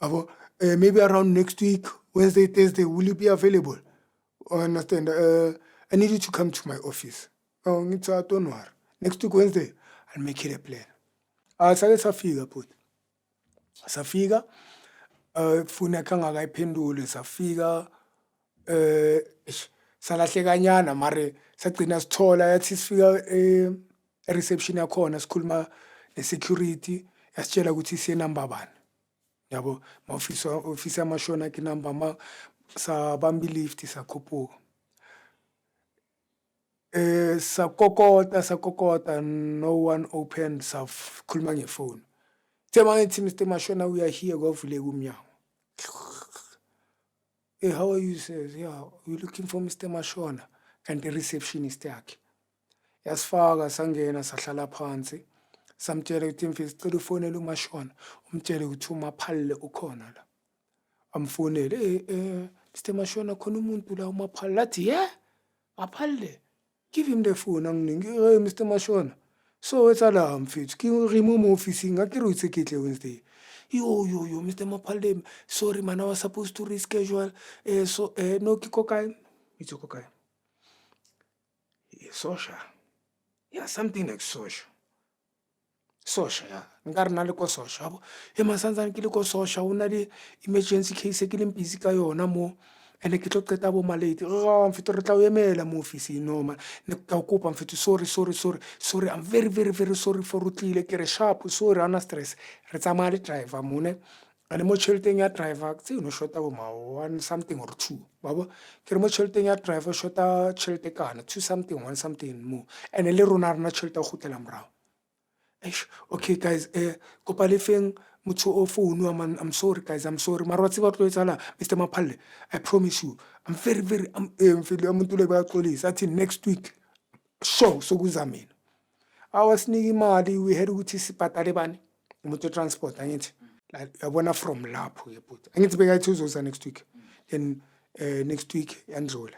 yabo maybe around next week Wednesday Thursday will you be available understand I need you to come to my office ngitsa don't worry next week Wednesday I'll make it a plan sake safika but safika funa kanga kayiphendule safika salahlekanyana mare sagcina sithola yathi sifika reception yakhona sikhuluma ne-security yasitshela ukuthi siye number 1 yabo office yamashona ke number sabamba lift sakhuphuka sakokota no one opened sakhuluma ngefoni tema ngithi Mr Mashona we are here kwavuleka umnyango how are you says yeah we looking for Mr Mashona and the receptionist yakhe yasifaka sangena sahlala phansi samtshela ukuthi mfethu sicela ufonele uMashona umtshele ukuthi uMaphalile ukhona la. Amfonele Mr Mashona khona umuntu la uMaphalile lathi Maphalile give him the phone anginingi Mr Mashona so wethala mfethu ke re mo officing a ke re itse ke tle Wednesday yo Mr Maphalile sorry man I was supposed to reschedule so no ke ko kae itse ko kae social yeah something like social ya nka re na le ko social yabo masantsane ke le ko social o na le emergency case ke le busy ka yona mo ene ke tlo qeta bo malate mfetho re tla o emela mo office no man ne ka o kopa mfetho sorry I'm very sorry for utlile ke re sharp sorry ana stress re tsamaya le driver mone ane mo tšheleteng ya driver tse no shota bo ma one something or two babo ke re mo tšheleteng ya driver shota tšhelete kana two something one something mo ene le rona rena tšhelete go gotela morao okay guys kopa le feng motho o phone man I'm sorry guys I'm sorry mara wa tseba tlo etsala Mr Maphalile I promise you I'm very mfili umuntu le bayaxolisa athi next week so sokuza mina awasinika imali we had ukuthi sibhadale bani umuntu transport angithi yabona from lapho yebhuti angithi beka ithi uzoza next week then next week yandlula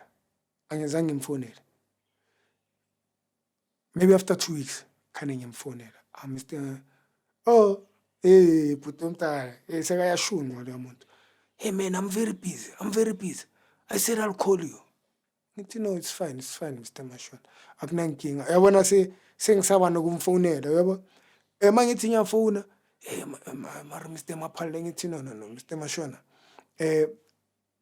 angizange ngimfonele maybe after 2 weeks khane ngimfonela Mr bhuti omntana sekayashunwa lo muntu hey man I'm very busy I said I'll call you ngithi no it's fine Mr Mashona akunankinga yabona sengisaba nokumfonela yabo mangithi ngiyafona mara Mr Maphalile ngithi no Mr Mashona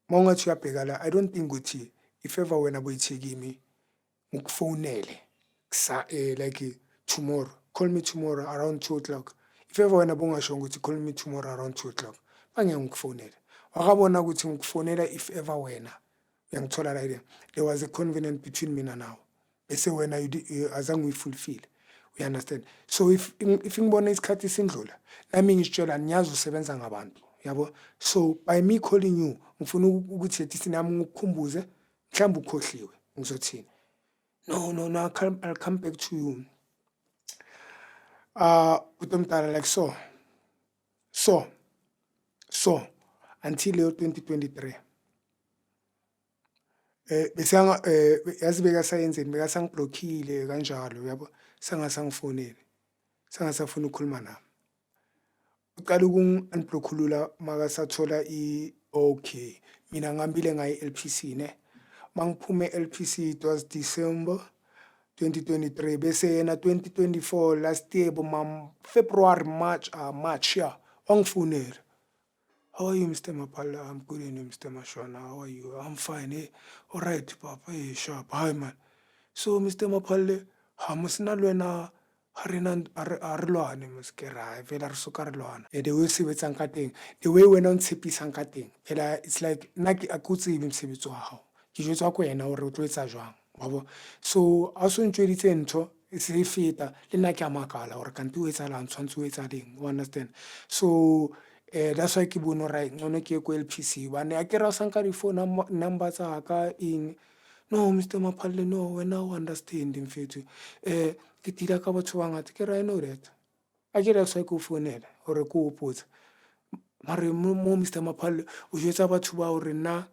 mawungathi uyabheka la I don't think ukuthi if ever wena boyithekimi ukufonele like tomorrow call me tomorrow around 2:00 if ever wena bongasho ukuthi call me tomorrow around 2:00 bangeke ngikufonele wakabona ukuthi ngikufonela if ever wena uyangithola la there was a covenant between mina nawe bese wena azange uyifulfill you understand so if ngibona isikhathi sindlula nami ngitshela niyazi usebenza ngabantu yabo so by me calling you ngifuna ukuthi ethi sinami ngikukhumbuze mhlawumbe ukhohliwe ngizothini no I'll come back to you utomtala like so until 2023 besanga yazi beka sayenzeni beka sangiblockile kanjalo yabo sangasangifonele sangasafuna ukukhuluma nami uqala ukungiunblockulula makasathola okay mina ngambile ngayi LPC ne mangiphume LPC it was December 2023 bese yena 2024 last year bo February March yeah wangifonela how are you Mr Maphalile I'm good and you Mr Mashona how are you I'm fine hey all right papa hey sharp hi man so Mr Maphalile musina lwena arilwane muskera vela re soka rilwana the way sebetsang ka teng the way wena o ntshepisang ka teng phela it's like naki akutse imsebetso wa hao ke jwetsa ko yena hore o tlo etsa jwang wabo so a so ntshweditse ntho se feta le nna ke a makala hore kanti o etsa lang tshwantse o etsa ding you understand so that's why ke bono right ngone ke ko LPC bane a ke ra sanka di phone number tsa ka ing no Mr Maphalile no wena o understand mfethu ke tila ka batho ba ngata ke ra I know that a ke ra sa ko fonela hore ko opotsa mare mo Mr Maphalile o jetsa batho ba hore na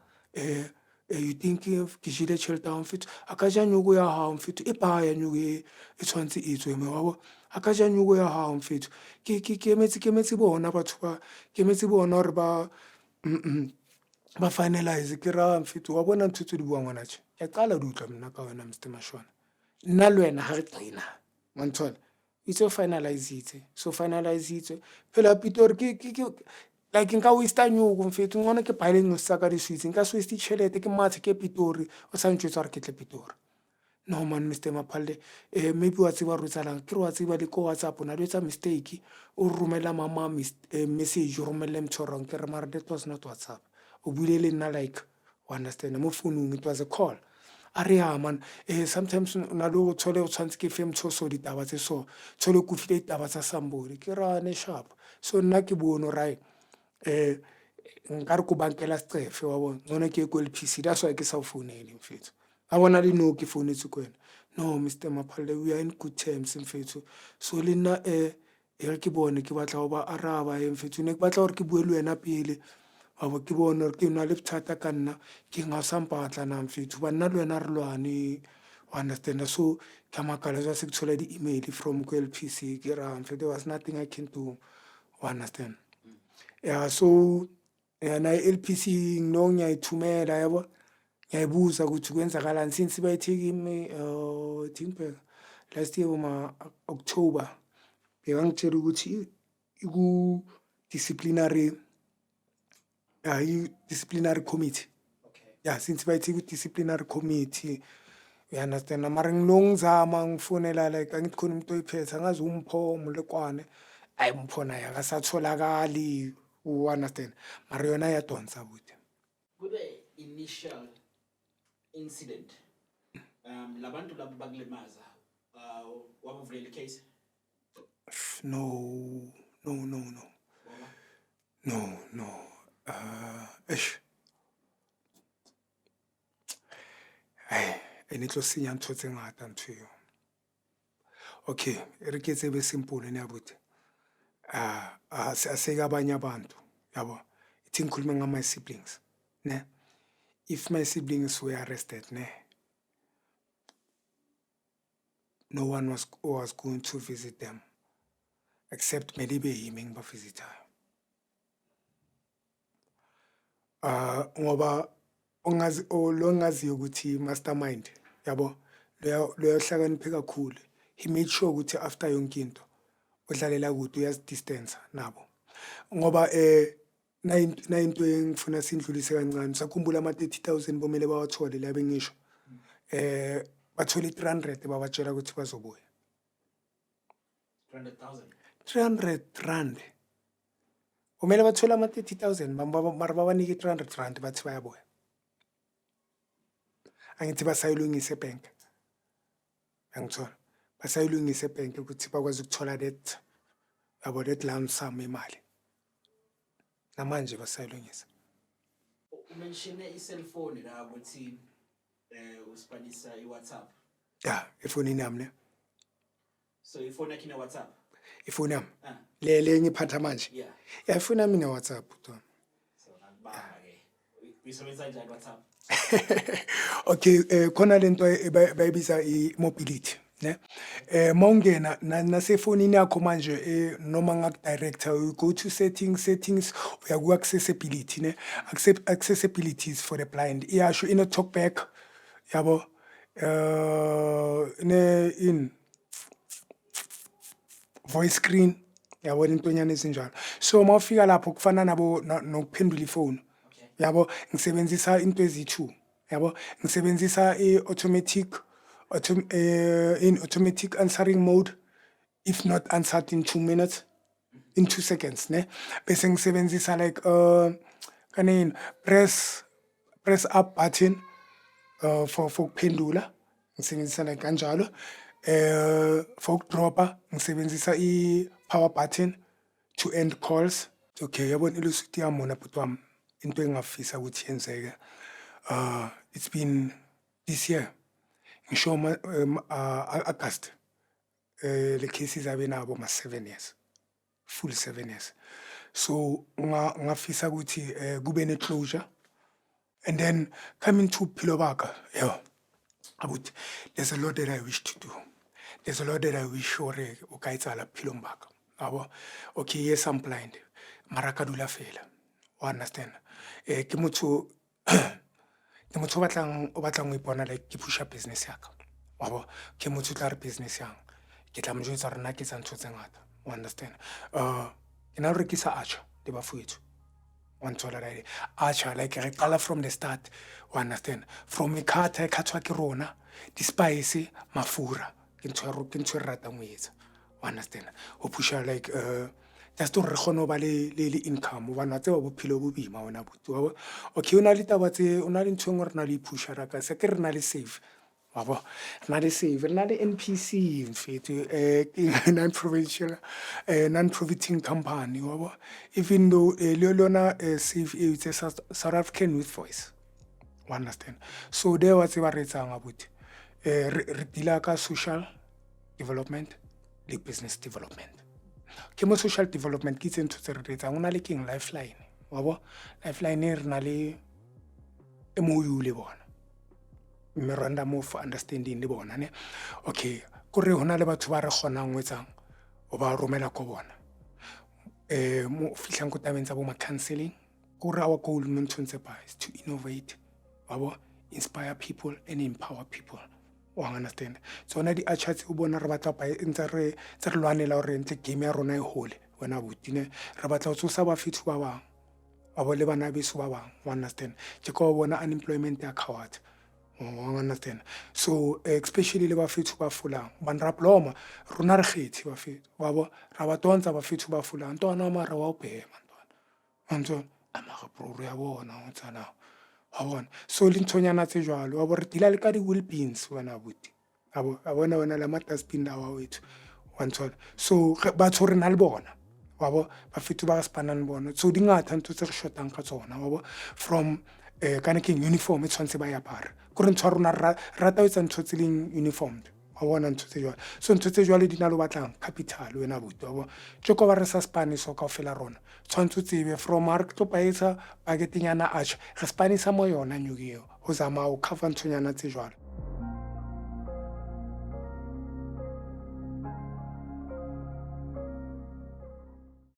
you think if ke jile tšhelete ya mfethu a ka ja nyoko ya hao mfethu e baya nyoko e tshwantse e tswe me wabo a ka ja nyoko ya hao mfethu ke emetse bona batho ba ke emetse bona hore ba finalize ke ra mfethu wa bona ntho tse di bua ngwana tše ke qala di utlwa mna ka wena Mr Mashona nna le wena ha re qina manthola itse finalize itse so finalize itse phela Pitori ke like nka waste nyoko mfethu ngwana ke baile ngisa ka di sweets nka se waste tšhelete ke mathe ke Pitori o sa ntšwetsa re ke tle Pitori no man Mr Maphalile maybe wa tseba rutsalang ke wa tseba le ko WhatsApp na letsa mistake o romela mama message o romela mthorong ke re mara that was not WhatsApp o buile le nna like you understand mo phone it was a call are man sometimes na lo thole o tshwantse ke fe mtshoso ditaba tse so thole ku file ditaba tsa somebody ke rane sharp so nna ke bono right nka re ko bankela stefe wa bona ngone ke ko LPC that's why ke sa founela mfethu a bona le no ke founetse ko wena no Mr. Maphalele, we are in good terms mfethu, so le nna e ke bone ke batla go ba araba mfethu, ne ke batla gore ke bue le wena pele wa bo ke bone gore ke na le bothata ka nna ke nga sa mpatla na mfethu ba nna le wena re lwane wa understand. So ke a makala jwa se ke thola di-email from ko LPC ke ra mfethu there was nothing I can do wa understand. Yeah, so na i-LPC no ngiyayithumela yabo ngiyayibuza ukuthi kwenzakalani since bayithike imi I think last year October bekangitshela ukuthi iku-disciplinary i-disciplinary committee. Okay. Yeah, since bayithike ku-disciplinary committee you understand. Mara ngilongizama ngifonela like angithi khona umuntu oyiphethe angazi umpho mulekwane ayi umpho naye akasatholakali u understand mara yona yadonsa buti. Kube initial incident labantu labo bakulimaza wabavulela icase? No. Ngoba No. Eish. Ene tlo senya ntho tse ngata ntho eo. Okay, re ke tsebe simple ne abuti. Aseka abanye abantu, yabo. Ithi ngikhuluma ngama siblings, ne? If my siblings were arrested, ne? No one was going to visit them except maybe him ba visitor. Ngoba ongaziyo ukuthi mastermind, yabo, lo hlakaniphe kakhulu. He made sure ukuthi after yonke into udlalela kude uyazidistance nabo. Ngoba na into engifuna sindlulise kancane sakhumbula ama 30,000 bomele bawathole la bengisho. Bathole 300 babatshela ukuthi bazobuya. 300,000. 300 rand. Umele bathole ama 30,000 mara babanike 300 rand bathi bayabuya. Angithi basayilungisa ebank. Angithola. Basayilungisa ebank ukuthi bakwazi ukuthola that lump sum imali. Namanje basayilungisa. Umenshine i-cellphone la ukuthi uspanisa i-WhatsApp. Yeah, ifonini yami ne. So ifone yakho ine-WhatsApp? Ifoni yami. Le ngiphatha manje. Yeah. Yeah, ifoni yami ine-WhatsApp Tona. So nakubamba ke. Uyisebenzisa njani WhatsApp? Okay, khona lento bayibiza i-mobility, ne? Mawungena nasefonini yakho manje noma ngakudirector you go to settings uya ku accessibility, ne? Accessibility is for the blind. Iyasho ine talkback, yabo. In voice screen, yabona intonyana ezinjalo. So mawufika lapho kufana nabo nokuphendula ifoni. Yabo ngisebenzisa into ezi2, yabo ngisebenzisa automatic answering mode if not answered in 2 minutes, in 2 seconds, ne? Bese ngisebenzisa like kanini press up button for ukuphendula ngisebenzisa like kanjalo. For ukudropa ngisebenzisa i-power button to end calls. Okay, yabona ilusuthi yamona bhuti wami into engafisa ukuthi yenzeke. It's been this year ngisho August the cases abe nabo ma 7 years, full 7 years. So ngafisa ukuthi kube ne closure and then coming to Philo Baka, yeah, abuti, there's a lot that I wish to do. There's a lot that I wish ore o ka etsala Philo Baka. Abo, okay, yes I'm blind mara ka dula fela. O understand? Ke motho o batlang go ipona like ke push up business yaka. Wabo, ke motho tla re business yang. Ke tla mo jwetsa rena ke tsa ntho tse ngata. O understand? Ke na re rekisa Archer le bafowetso. One thola right. Archer like re qala from the start. O understand? From ikhatha ekhathwa ke rona, di spice, mafura. Ke ntho re ratang go etsa. O understand? O pusha like just to re kgone ba le income ba na tse ba bophelo bo bima ona buti. Okay, una le taba tse una le ntho ngwe re na le pusha ra ka se ke re na le save. Wabo, na le save, na le NPC mfethu non-profiting company wabo. Even though lona save it's a South African with voice. You understand? So there was a re etsang abuti. re deala ka social development le business development. Ke mo social development ke itse ntho tse re di etsang. Ho na le keng lifeline wa bo lifeline re na le MOU le bona, memorandum of understanding le bona ne. Okay, kore hona le batho ba re kgonang ho etsang o ba romela ko bona mo fihlang ko tabeng tsa bo ma counseling. Kore our goal mo nthong tse ba is to innovate wa bo, inspire people and empower people. O understand? Tsona di archers o bona re batla pa ntse re lwanela hore ntle game ya rona e hole wena botine re batla ho tsosa ba fethu ba bang ba bo le bana beso ba bang. O understand? Ke ka bona unemployment ya coward. O understand? So especially le ba fethu ba fulang ban raploma rona re kgethi ba fethu wa bo ra ba tontsha ba fethu ba fulang ntwana mara wa o phema ntwana ntwana amara bro ya bona o tsana wa bona. So le ntshonyana tse jwalo wa bo re dila le ka di wheel beans wena buti a bona wena la dustbin la wa wethu wa ntshwana. So batho re na le bona wa bo ba fethu ba spanang bona. So di ngata ntho tse re shotang ka tsona wa bo from kana ke uniform e tshwantse ba ya apara kore ntho rona rata etsa ntho tse leng uniformed wa bona ntho tse jwalo. So ntho tse jwalo di na le batlang capital wena buti wa bo tse ko ba re sa Spanish ka ofela rona tshwantse tsebe from mark to paisa paketenyana arch re Spanish mo yona nyukio ho zama o cover ntonyana tse jwalo.